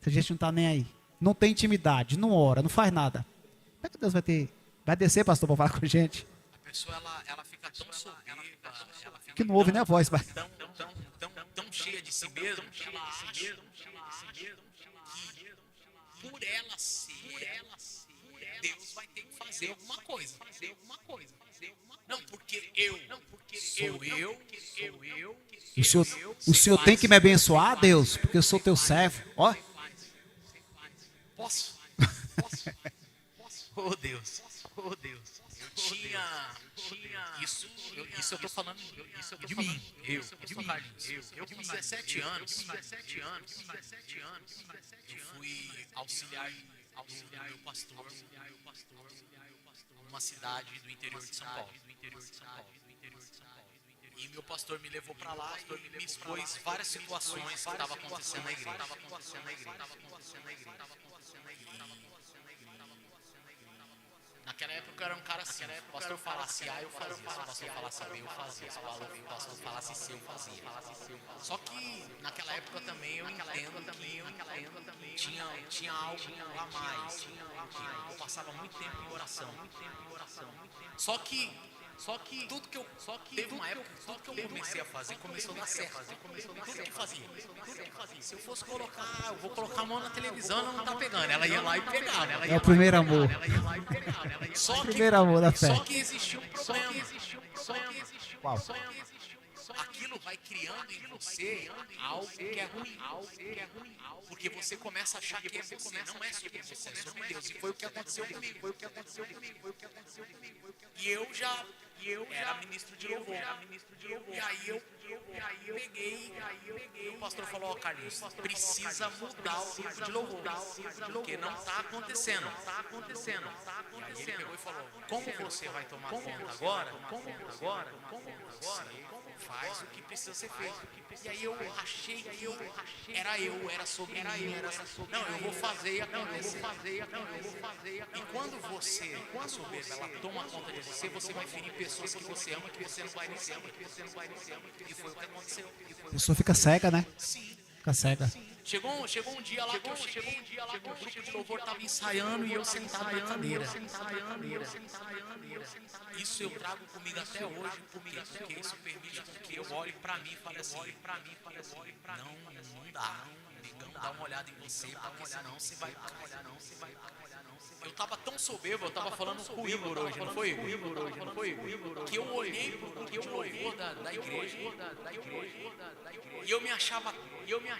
Se a gente não está nem aí. Não tem intimidade, não ora, não faz nada. Como é que Deus vai descer, pastor, para falar com a gente? A pessoa ela fica tão soberba, ela fica Que não ouve nem a voz, mas... tão cheia de si mesma, que ela acha que por ela ser, Deus vai ter que fazer alguma coisa. Não, porque sou eu. O Senhor tem que me abençoar, Deus, porque eu sou teu servo. Ó. Posso? Oh Deus. Eu tinha isso eu tô falando de mim. Eu com 17 anos, eu fui auxiliar do meu pastor numa cidade do interior de São Paulo. E meu pastor me levou para lá e me expôs várias situações que estavam acontecendo na igreja. Naquela época eu era um cara assim, se o pastor falasse A, eu fazia, se o pastor falasse B, eu fazia, se o pastor falasse C, eu fazia. Só que naquela época também eu entendo que tinha algo a mais, eu passava muito tempo em oração. Só que teve uma época que tudo que eu comecei a fazer começou a dar certo. Tudo que fazia. Se eu fosse colocar, eu vou colocar a mão na televisão, ela não tá pegando. Ela ia lá e pegava. É o primeiro amor. Primeiro amor da fé. Só que existia um problema. Qual? Aquilo vai criando em você algo que é ruim. Porque você começa a achar que é você. Não é sobre você, é sobre Deus. E foi o que aconteceu comigo. E eu era ministro de louvor. E aí eu peguei, o pastor falou: ó, Carlinhos, precisa mudar o grupo de louvor, porque não está acontecendo. E aí ele pegou e falou: como você vai tomar conta agora? Você faz o que precisa ser feito. E aí eu achei que era sobre mim. Não, eu vou fazer e acontecer. E quando você, a soberba, ela toma conta de você, você vai ferir pessoas. pessoas que você ama, que você não vai nem se ama, que você não vai nem se ama, e foi o que aconteceu. A pessoa fica cega, né? Sim. Fica cega. Chegou um dia lá que o grupo de louvor estava ensaiando e eu sentado na cadeira. Isso eu trago comigo até hoje, porque isso permite que eu olhe pra mim e fale assim, não dá, negão, dá uma olhada em você, porque senão você vai. Eu tava tão soberbo, eu tava falando com o Igor hoje, não foi, Igor? Que eu olhei pro grupo de louvor da igreja e eu me achava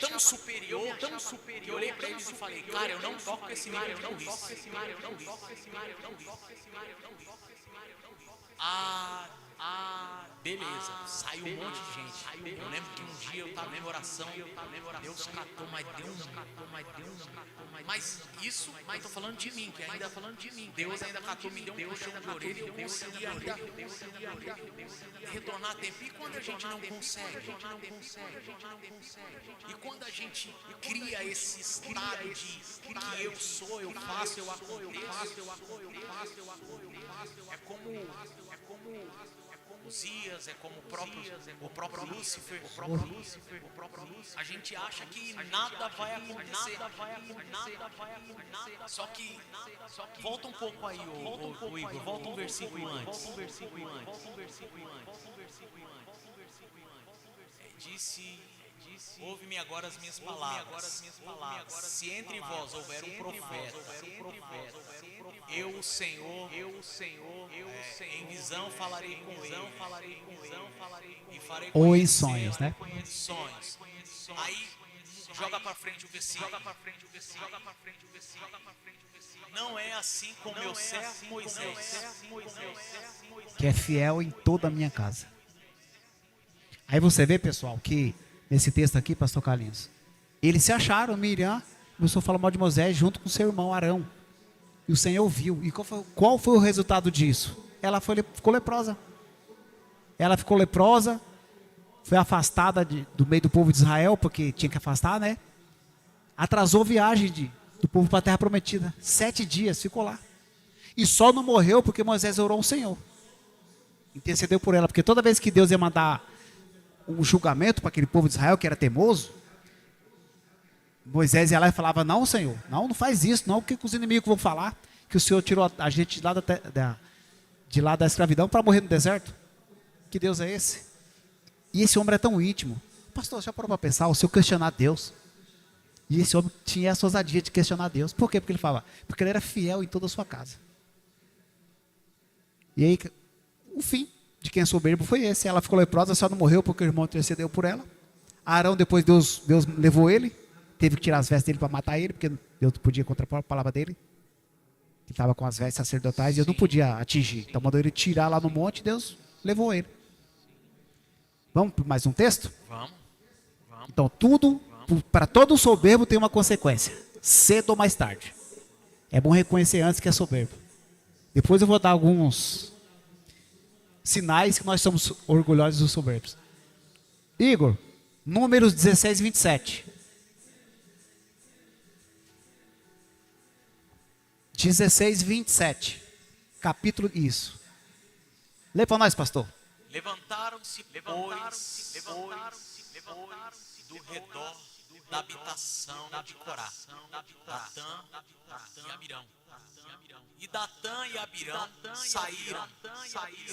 tão superior, que eu olhei pra eles e falei, cara, eu não toco esse nível de burrice. Beleza, saiu um monte de gente. Eu lembro que um dia eu tava em oração, Deus catou, mas deu um. Mas isso, eu tô falando de mim, que ainda falando de mim. Deus ainda catou, me deu um puxão de orelha e eu consegui ainda retornar a tempo. E quando a gente não consegue? E quando a gente cria esse estado de que eu sou, eu faço, eu aconteço, é como Uzias, é como o próprio Lúcifer, a gente acha que nada vai acontecer. Só que volta um pouco aí, o Igor, volta um versículo antes. Disse: ouve-me agora as minhas palavras. Se entre vós houver um profeta, eu, o Senhor, em visão falarei com ele, e farei Ou em sonhos, né? sonhos. Aí, joga pra frente o versículo. Não é assim com meu servo Moisés, Que é fiel em toda a minha casa. Aí você vê, pessoal, que nesse texto aqui, pastor Carlinhos, eles se acharam, Miriam começou a falar mal de Moisés junto com seu irmão Arão. E o Senhor viu. E qual foi o resultado disso? Ela ficou leprosa. Ela ficou leprosa, foi afastada do meio do povo de Israel, porque tinha que afastar, né? Atrasou a viagem do povo para a terra prometida. 7 dias ficou lá. E só não morreu porque Moisés orou ao Senhor. Intercedeu por ela, porque toda vez que Deus ia mandar um julgamento para aquele povo de Israel que era teimoso, Moisés ia lá e falava, não, Senhor, não faz isso, não, o que os inimigos vão falar? Que o Senhor tirou a gente de lá da escravidão para morrer no deserto? Que Deus é esse? E esse homem é tão íntimo. Pastor, já parou para pensar, o Senhor questionar Deus? E esse homem tinha essa ousadia de questionar Deus. Por quê? Porque ele falava, porque ele era fiel em toda a sua casa. E aí, o fim de quem é soberbo foi esse. Ela ficou leprosa, só não morreu porque o irmão intercedeu por ela. Arão, depois Deus levou ele, teve que tirar as vestes dele para matar ele, porque Deus não podia contrapor a palavra dele. Ele estava com as vestes sacerdotais e Deus não podia atingir. Então mandou ele tirar lá no monte e Deus levou ele. Vamos para mais um texto? Vamos. Então para todo soberbo tem uma consequência, cedo ou mais tarde. É bom reconhecer antes que é soberbo. Depois eu vou dar alguns sinais que nós somos orgulhosos dos soberbos. Igor, Números 16, 27. 16, 27. Capítulo, isso. Lê para nós, pastor. Levantaram-se, pois, do redor da habitação de Corá, Datã e Abirão. E Datã e Abirão saíram,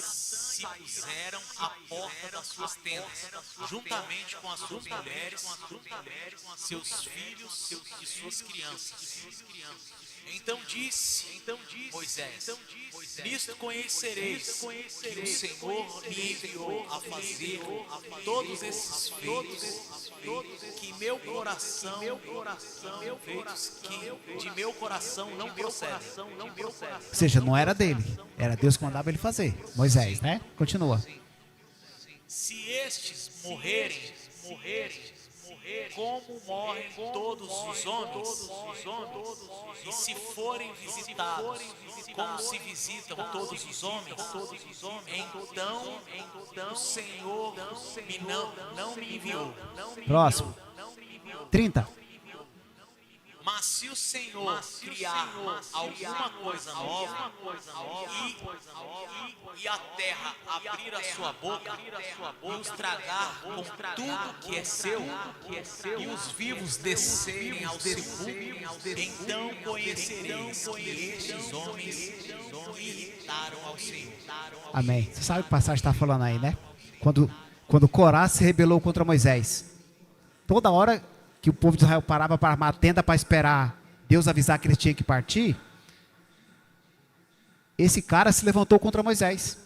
se puseram à porta das suas tendas, juntamente com as suas mulheres, seus filhos e suas crianças. Então disse Moisés, nisto conhecereis que o Senhor me enviou a fazer todos esses feitos, que meu coração, feitos que de meu coração não procedem. Ou seja, não era dele, era Deus que mandava ele fazer. Moisés, né? Continua. Se estes morrerem, como morrem todos os homens, e se forem visitados, como se visitam todos os homens, então o Senhor não me enviou. Próximo. 30. Mas se o Senhor criar alguma coisa nova e a terra abrir a sua boca e os tragar com tudo que é seu e os vivos descerem ao sepulcro, então conhecereis que estes homens irritaram ao Senhor. Amém. Você sabe o que a passagem está falando aí, né? Quando Corá se rebelou contra Moisés. Toda hora que o povo de Israel parava para armar a tenda para esperar Deus avisar que eles tinham que partir, esse cara se levantou contra Moisés.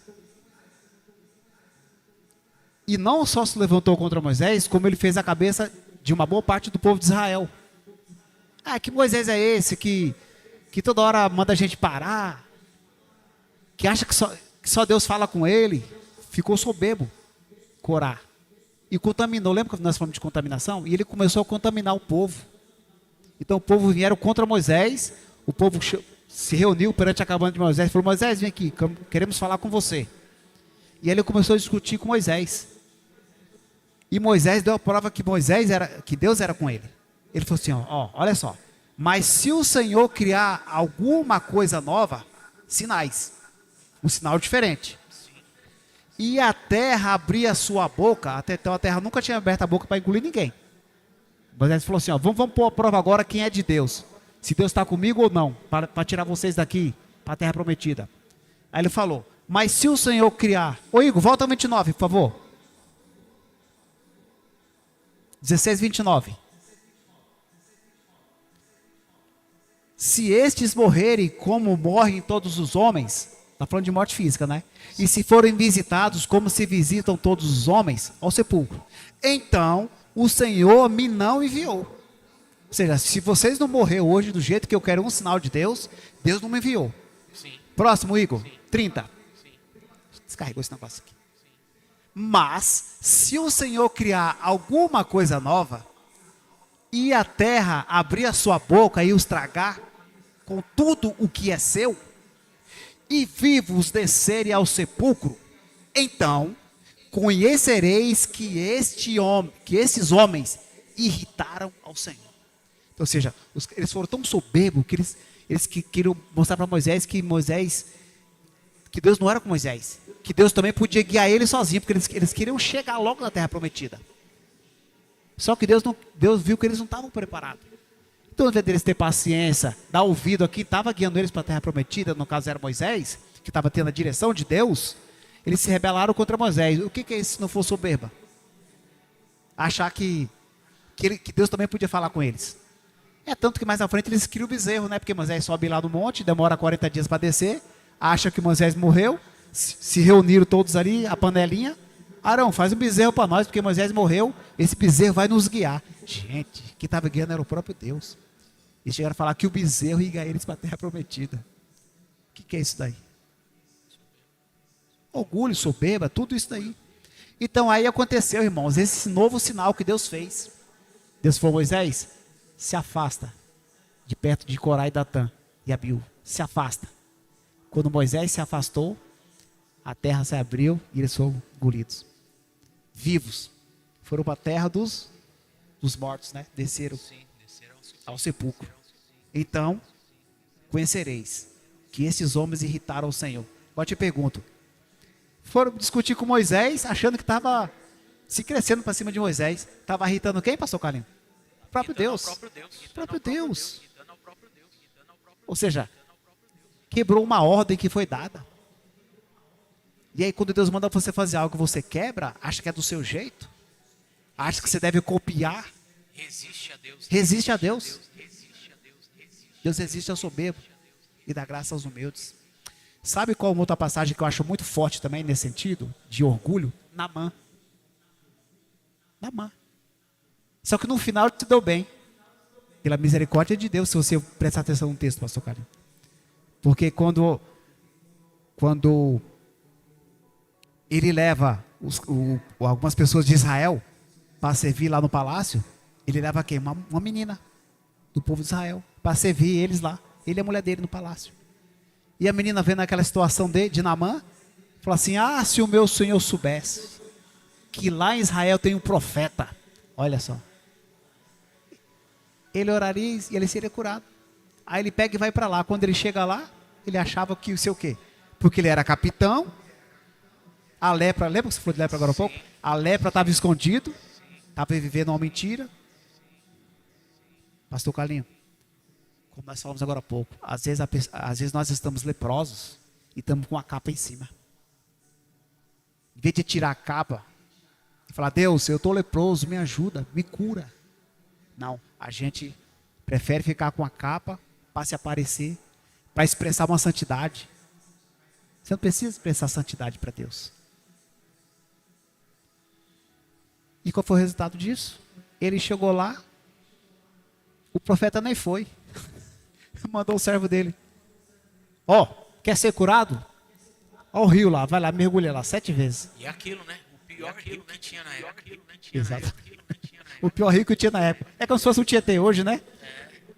E não só se levantou contra Moisés, como ele fez a cabeça de uma boa parte do povo de Israel. Ah, que Moisés é esse que toda hora manda a gente parar, que acha que só Deus fala com ele? Ficou soberbo, Corá. E contaminou. Lembra que nós falamos de contaminação? E ele começou a contaminar o povo. Então o povo vieram contra Moisés. O povo se reuniu perante a cabana de Moisés e falou: Moisés, vem aqui, queremos falar com você. E ele começou a discutir com Moisés. E Moisés deu a prova que Deus era com ele. Ele falou assim: olha só. Mas se o Senhor criar alguma coisa nova, sinais. Um sinal diferente. E a terra abrir a sua boca, até então a terra nunca tinha aberto a boca para engolir ninguém. Moisés falou assim: vamos pôr a prova agora quem é de Deus. Se Deus está comigo ou não, para tirar vocês daqui, para a terra prometida. Aí ele falou: mas se o Senhor criar... Ô Igor, volta ao 29, por favor. 16, 29. Se estes morrerem como morrem todos os homens... Está falando de morte física, né? E se forem visitados como se visitam todos os homens ao sepulcro, então o Senhor me não enviou. Ou seja, se vocês não morrer hoje do jeito que eu quero um sinal de Deus, Deus não me enviou. Sim. Próximo, Igor. Sim. 30. Sim. Descarregou esse negócio aqui. Mas, se o Senhor criar alguma coisa nova, e a terra abrir a sua boca e os tragar com tudo o que é seu, e vivos descerem ao sepulcro, então conhecereis que esses homens irritaram ao Senhor. Então, ou seja, eles foram tão soberbos que eles queriam mostrar para Moisés que Deus não era com Moisés, que Deus também podia guiar ele sozinho, porque eles queriam chegar logo na terra prometida. Só que Deus viu que eles não estavam preparados. Então, ao invés deles ter paciência, dar ouvido aqui, estava guiando eles para a terra prometida, no caso era Moisés, que estava tendo a direção de Deus, eles se rebelaram contra Moisés. O que é isso se não for soberba? Achar que Deus também podia falar com eles. É tanto que mais à frente eles criam o bezerro, né? Porque Moisés sobe lá no monte, demora 40 dias para descer, acha que Moisés morreu, se reuniram todos ali, a panelinha. Arão, faz um bezerro para nós, porque Moisés morreu, esse bezerro vai nos guiar. Gente, quem estava guiando era o próprio Deus. E chegaram a falar que o bezerro ia guiar eles para a terra prometida. O que é isso daí? Orgulho, soberba, tudo isso daí. Então aí aconteceu, irmãos, esse novo sinal que Deus fez. Deus falou: Moisés, se afasta de perto de Corá e Datã e Abiú. Se afasta. Quando Moisés se afastou, a terra se abriu e eles foram engolidos. Vivos. Foram para a terra dos mortos, né? Desceram ao sepulcro. Então, conhecereis que esses homens irritaram o Senhor. Agora te pergunto: foram discutir com Moisés, achando que estava se crescendo para cima de Moisés. Estava irritando quem, pastor Carlinhos? O próprio Deus. O próprio Deus. Ou seja, quebrou uma ordem que foi dada. E aí quando Deus manda você fazer algo que você quebra, acha que é do seu jeito, acha que você deve copiar. Resiste a Deus. Resiste a Deus. Resiste a Deus. Deus resiste ao soberbo e dá graça aos humildes. Sabe qual outra passagem que eu acho muito forte também nesse sentido? De orgulho? Naamã. Naamã. Só que no final te deu bem. Pela misericórdia de Deus, se você prestar atenção no texto, pastor Carlinhos. Porque quando ele leva algumas pessoas de Israel para servir lá no palácio, ele leva quem? Uma menina do povo de Israel para servir eles lá. Ele e a mulher dele no palácio. E a menina vendo aquela situação de Naamã, falou assim: ah, se o meu senhor soubesse que lá em Israel tem um profeta. Olha só. ele oraria e ele seria curado. Aí ele pega e vai para lá. Quando ele chega lá, ele achava que o seu quê? Porque ele era capitão, a lepra, lembra que você falou de lepra agora há pouco? A lepra estava escondido, estava vivendo uma mentira. Pastor Carlinhos, como nós falamos agora há pouco, às vezes nós estamos leprosos e estamos com a capa em cima. Em vez de tirar a capa e falar, Deus, eu estou leproso, me ajuda, me cura. Não, a gente prefere ficar com a capa para se aparecer, para expressar uma santidade. Você não precisa expressar santidade para Deus. E qual foi o resultado disso? Ele chegou lá, o profeta nem foi. Mandou o servo dele. Ó, quer ser curado? Ó o rio lá, vai lá, mergulha lá 7 vezes. E aquilo, né? O pior rio que tinha na época. Exato. O pior rio que tinha na época. É como se fosse o Tietê hoje, né?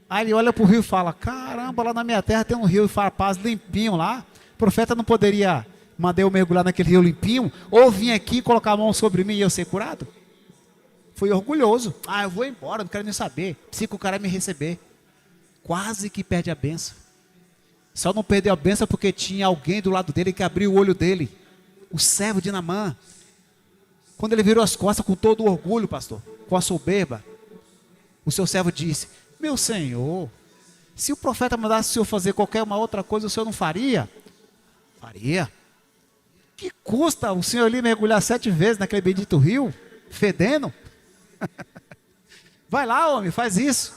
Aí ele olha pro rio e fala, caramba, lá na minha terra tem um rio Farpaz limpinho lá. O profeta não poderia mandar eu mergulhar naquele rio limpinho? Ou vir aqui colocar a mão sobre mim e eu ser curado? Foi orgulhoso. Ah, eu vou embora, não quero nem saber. Precisa que o cara me receber. Quase que perde a benção. Só não perdeu a benção porque tinha alguém do lado dele que abriu o olho dele. O servo de Naamã. Quando ele virou as costas com todo o orgulho, pastor, com a soberba, o seu servo disse, meu senhor, se o profeta mandasse o senhor fazer qualquer uma outra coisa, o senhor não faria? Faria. Que custa o senhor ali mergulhar 7 vezes naquele bendito rio, fedendo? Vai lá, homem, faz isso.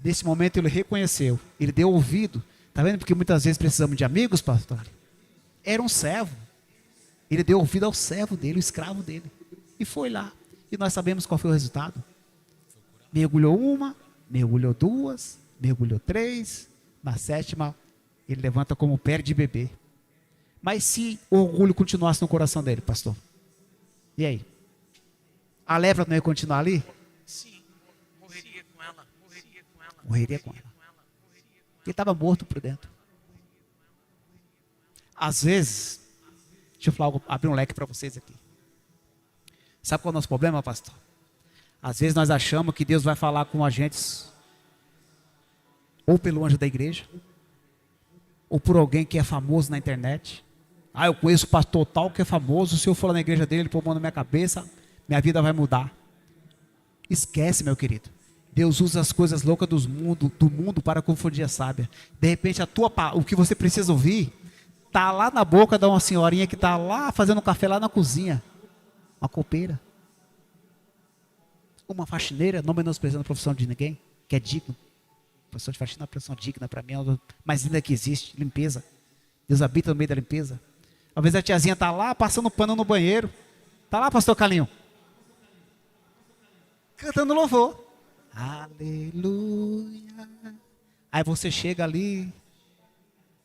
Nesse momento ele reconheceu, ele deu ouvido. Está vendo? Porque muitas vezes precisamos de amigos, pastor. Era um servo. Ele deu ouvido ao servo dele, o escravo dele. E foi lá. E nós sabemos qual foi o resultado. Mergulhou 1, mergulhou 2, mergulhou 3. Na 7ª, ele levanta como pé de bebê. Mas se o orgulho continuasse no coração dele, pastor? E aí? A lepra não ia continuar ali? Sim, morreria com ela. Morreria com ela. Ele estava morto por dentro. Às vezes, deixa eu falar, abrir um leque para vocês aqui. Sabe qual é o nosso problema, pastor? Às vezes nós achamos que Deus vai falar com a gente ou pelo anjo da igreja, ou por alguém que é famoso na internet. Ah, eu conheço o pastor tal que é famoso, se eu for lá na igreja dele, ele pôr a mão na minha cabeça, minha vida vai mudar. Esquece, meu querido. Deus usa as coisas loucas do mundo para confundir a sábia. De repente, o que você precisa ouvir está lá na boca de uma senhorinha que está lá fazendo um café lá na cozinha. Uma copeira. Uma faxineira, não menosprezando a profissão de ninguém, que é digno. A profissão de faxina é uma profissão digna para mim, é a mais linda que existe. Limpeza. Deus habita no meio da limpeza. Às vezes a tiazinha está lá passando pano no banheiro. Está lá, pastor Carlinhos, cantando louvor. Aleluia. Aí você chega ali,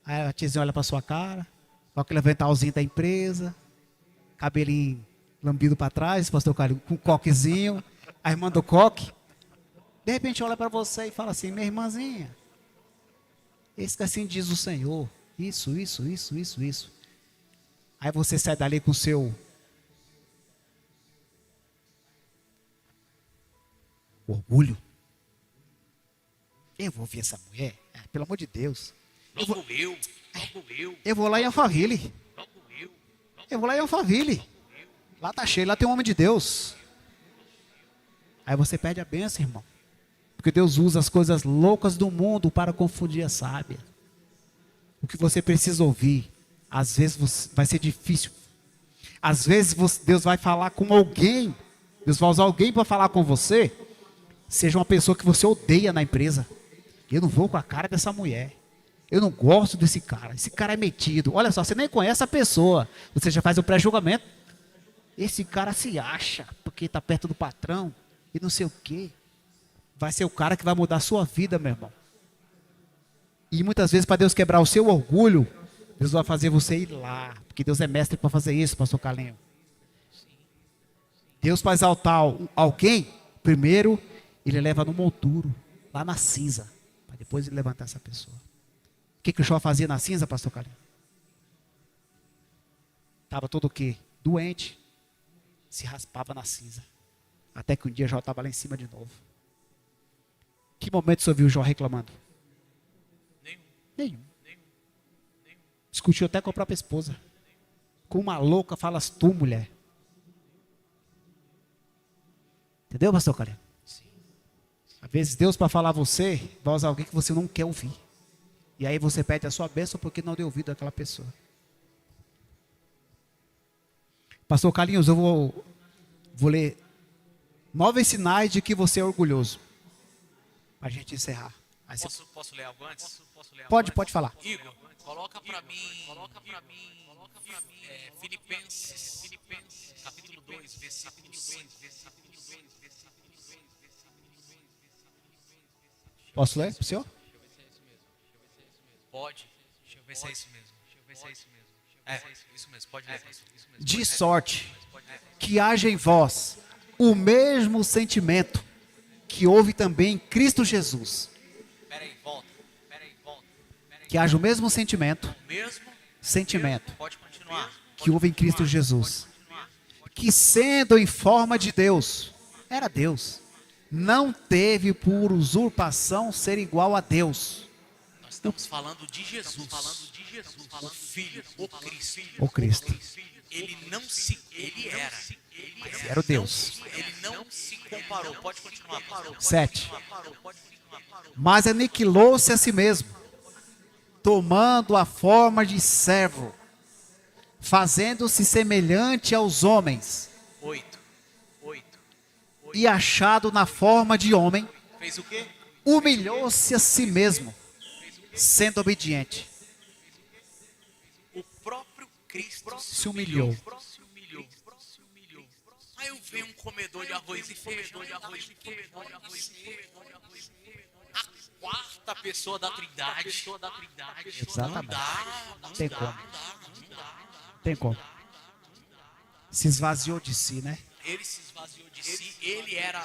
aí a tiazinha olha para sua cara, com aquele aventalzinho da empresa, cabelinho lambido para trás, pastor Carlinhos, com um coquezinho, a irmã do coque. De repente olha para você e fala assim, minha irmãzinha, esse que assim diz o Senhor, isso. Aí você sai dali com o seu orgulho. Eu vou ver essa mulher? Pelo amor de Deus. Eu vou lá em Alphaville. Eu vou lá em Alphaville. Lá tá cheio, lá tem um homem de Deus. Aí você perde a bênção, irmão. Porque Deus usa as coisas loucas do mundo para confundir a sábia. O que você precisa ouvir, às vezes vai ser difícil. Às vezes Deus vai falar com alguém. Deus vai usar alguém para falar com você. Seja uma pessoa que você odeia na empresa. Eu não vou com a cara dessa mulher. Eu não gosto desse cara. Esse cara é metido. Olha só, você nem conhece a pessoa. Você já faz o pré-julgamento. Esse cara se acha porque está perto do patrão e não sei o quê. Vai ser o cara que vai mudar a sua vida, meu irmão. E muitas vezes, para Deus quebrar o seu orgulho, Deus vai fazer você ir lá. Porque Deus é mestre para fazer isso, pastor Carlinhos. Deus para exaltar alguém, primeiro ele leva no monturo, lá na cinza, para depois ele levantar essa pessoa. O que o Jó fazia na cinza, pastor Carlinhos? Estava todo o quê? Doente. Se raspava na cinza. Até que um dia Jó estava lá em cima de novo. Que momento você ouviu Jó reclamando? Nenhum. Nenhum. Discutiu até com a própria esposa. Com uma louca falas tu, mulher. Entendeu, pastor Caleb? Sim. Às vezes Deus, para falar a você, vai usar alguém que você não quer ouvir. E aí você perde a sua bênção porque não deu ouvido àquela pessoa. Pastor Carlinhos, eu vou ler 9 sinais de que você é orgulhoso. Para a gente encerrar. Aí você Posso ler algo antes? pode falar. Igor, coloca pra mim, Filipenses, capítulo 2, versículo 5. Posso ler para o senhor? Pode? Deixa eu ver se é isso mesmo. É, isso mesmo, pode ler. De sorte que haja em vós o mesmo sentimento que houve também em Cristo Jesus. Peraí, volta. Que haja o mesmo sentimento, Mesmo? Pode continuar. que houve em Cristo Jesus. Que sendo em forma de Deus, era Deus, não teve por usurpação ser igual a Deus. Nós estamos falando de Jesus. O Filho, o Cristo. O Cristo. Ele era. Mas Era o Deus. Ele não se comparou. Pode continuar, pastor. 7. Mas aniquilou-se a si mesmo, tomando a forma de servo, fazendo-se semelhante aos homens, 8. e achado na forma de homem, Fez o quê? humilhou-se a si mesmo, sendo obediente. O próprio Cristo Se humilhou. Aí eu vejo um comedor de arroz e feijão, a quarta pessoa da Trindade. Exatamente. Não Tem dá. como. Tem como. Se esvaziou de si, né? Ele se esvaziou de si, ele era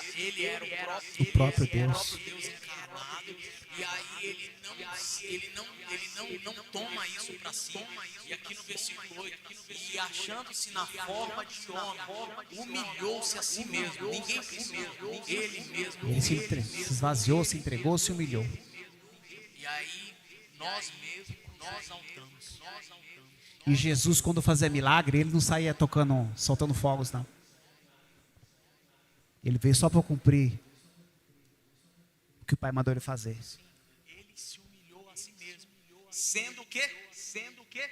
O próprio Deus. Deus encarnado, e aí ele não toma isso para si. E aqui no versículo 8, e achando-se na forma de homem, humilhou-se a si mesmo. Ninguém fez ele mesmo. Ele se esvaziou, se entregou, se humilhou. E aí nós altamos. E Jesus, quando fazia milagre, ele não saía tocando, soltando fogos, não. Ele veio só para cumprir o que o Pai mandou ele fazer. Ele se humilhou a si mesmo. Sendo o quê?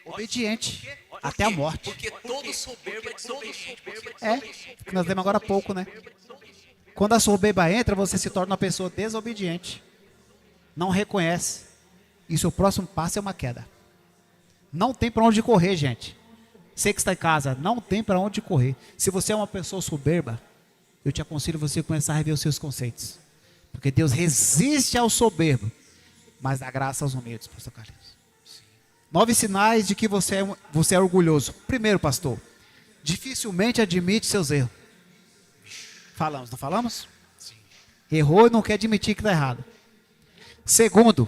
Obediente. Por Até quê? a morte. Porque todo soberbo é desobediente. É, que nós lemos agora há pouco, né? Quando a soberba entra, você se torna uma pessoa desobediente. Não reconhece. E seu próximo passo é uma queda. Não tem para onde correr, gente. Você que está em casa, não tem para onde correr. Se você é uma pessoa soberba, eu te aconselho você começar a rever os seus conceitos. Porque Deus resiste ao soberbo, mas dá graça aos humildes, pastor Carlos. 9 sinais de que você é orgulhoso. Primeiro, pastor, dificilmente admite seus erros. Falamos, não falamos? Sim. Errou e não quer admitir que está errado. Segundo,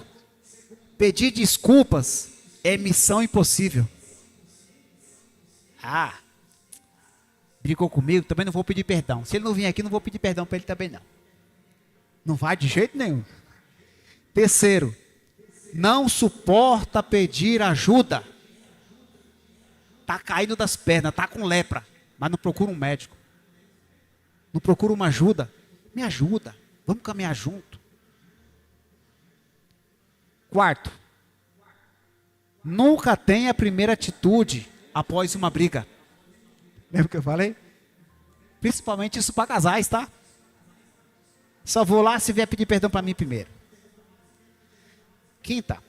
pedir desculpas é missão impossível. Brigou comigo, também não vou pedir perdão. Se ele não vir aqui, não vou pedir perdão para ele também não. Não vai de jeito nenhum. Terceiro, não suporta pedir ajuda. Está caindo das pernas, está com lepra, mas não procura um médico. Não procura uma ajuda. Me ajuda, vamos caminhar junto. Quarto, nunca tem a primeira atitude após uma briga. Lembra o que eu falei? Principalmente isso para casais, tá? Só vou lá se vier pedir perdão para mim primeiro. Quinta,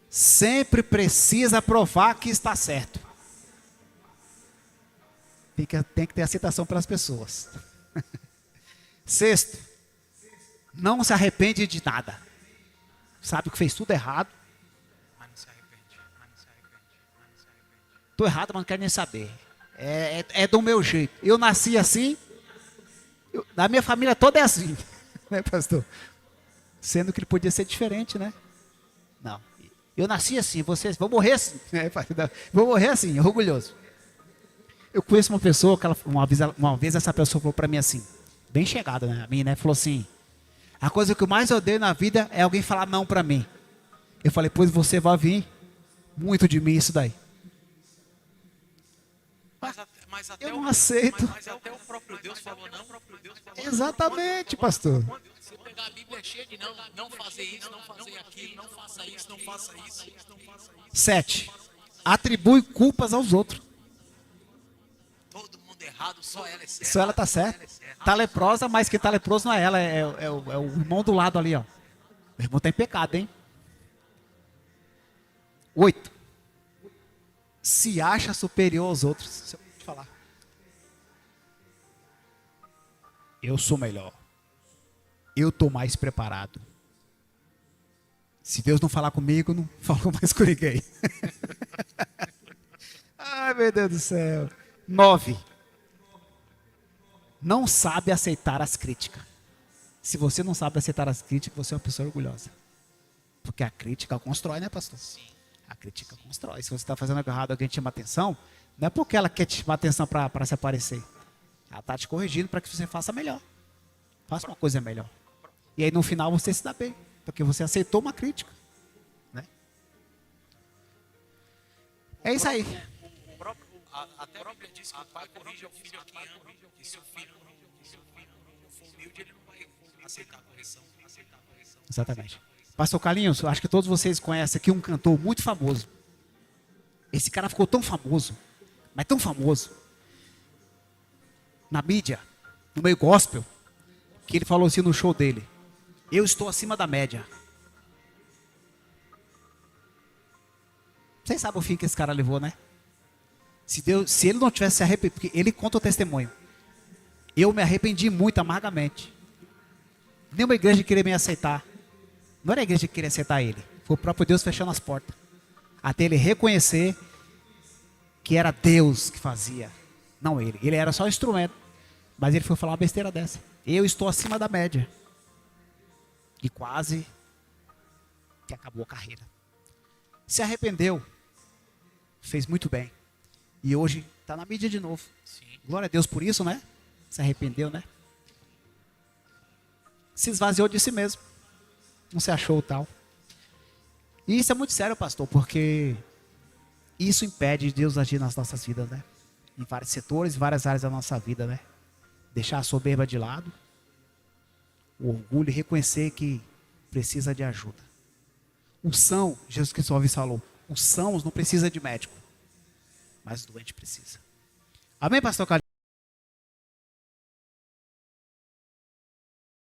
sempre precisa provar que está certo. Tem que ter aceitação pelas pessoas. Sexto, não se arrepende de nada. Sabe que fez tudo errado. Mas não se arrepende. Estou errado, mas não quero nem saber. É do meu jeito. Eu nasci assim. A minha família toda é assim. Né, pastor? Sendo que ele podia ser diferente, né? Não. Eu nasci assim, vocês vão morrer assim. Vou morrer assim, orgulhoso. Eu conheço uma pessoa, que uma vez essa pessoa falou para mim assim, bem chegada, né? A mim, né? Falou assim, A coisa que eu mais odeio na vida é alguém falar não para mim. Eu falei, pois você vai vir muito de mim isso daí. Mas até Eu não o, aceito. mas até o próprio Deus falou não. Exatamente, pastor. Se pegar a Bíblia é cheia de não fazer isso, não fazer aquilo, não faça isso, não faça isso. 7. Atribui culpas aos outros. Todo mundo errado, só ela é certa. Só ela tá certa. Tá leprosa, mas quem tá leproso não é ela, é o irmão do lado ali, ó. O irmão tá em pecado, hein? 8. Se acha superior aos outros. Isso eu vou te falar. Eu sou melhor. Eu tô mais preparado. Se Deus não falar comigo, não falou mais com ninguém. Ai, meu Deus do céu. 9. Não sabe aceitar as críticas. Se você não sabe aceitar as críticas, você é uma pessoa orgulhosa. Porque a crítica constrói, né, pastor? Sim. A crítica constrói. Se você está fazendo algo errado, alguém te chama atenção, não é porque ela quer te chamar atenção para se aparecer. Ela está te corrigindo para que você faça melhor. Faça uma coisa melhor. E aí no final você se dá bem. Porque você aceitou uma crítica. Né? É isso aí. Até a Bíblia diz que o pai corrige ao filho a quem ama. E se o filho não for humilde, ele não vai aceitar a correção. Exatamente. Pastor Carlinhos, eu acho que todos vocês conhecem aqui um cantor muito famoso. Esse cara ficou tão famoso, mas tão famoso, na mídia, no meio gospel, que ele falou assim no show dele: eu estou acima da média. Vocês sabem o fim que esse cara levou, né? Se ele não tivesse se arrependido, porque ele conta o testemunho. Eu me arrependi muito amargamente. Nenhuma igreja queria me aceitar. Não era a igreja que queria aceitar ele. Foi o próprio Deus fechando as portas. Até ele reconhecer que era Deus que fazia. Não ele. Ele era só um instrumento. Mas ele foi falar uma besteira dessa. Eu estou acima da média. E quase que acabou a carreira. Se arrependeu. Fez muito bem. E hoje está na mídia de novo. Sim. Glória a Deus por isso, né? Se arrependeu, né? Se esvaziou de si mesmo. Não se achou tal. E isso é muito sério, pastor, porque isso impede Deus agir nas nossas vidas, né? Em vários setores, em várias áreas da nossa vida, né? Deixar a soberba de lado, o orgulho e reconhecer que precisa de ajuda. Unção, Jesus Cristo uma vez falou, unção não precisa de médico, mas o doente precisa. Amém, pastor Carlinhos?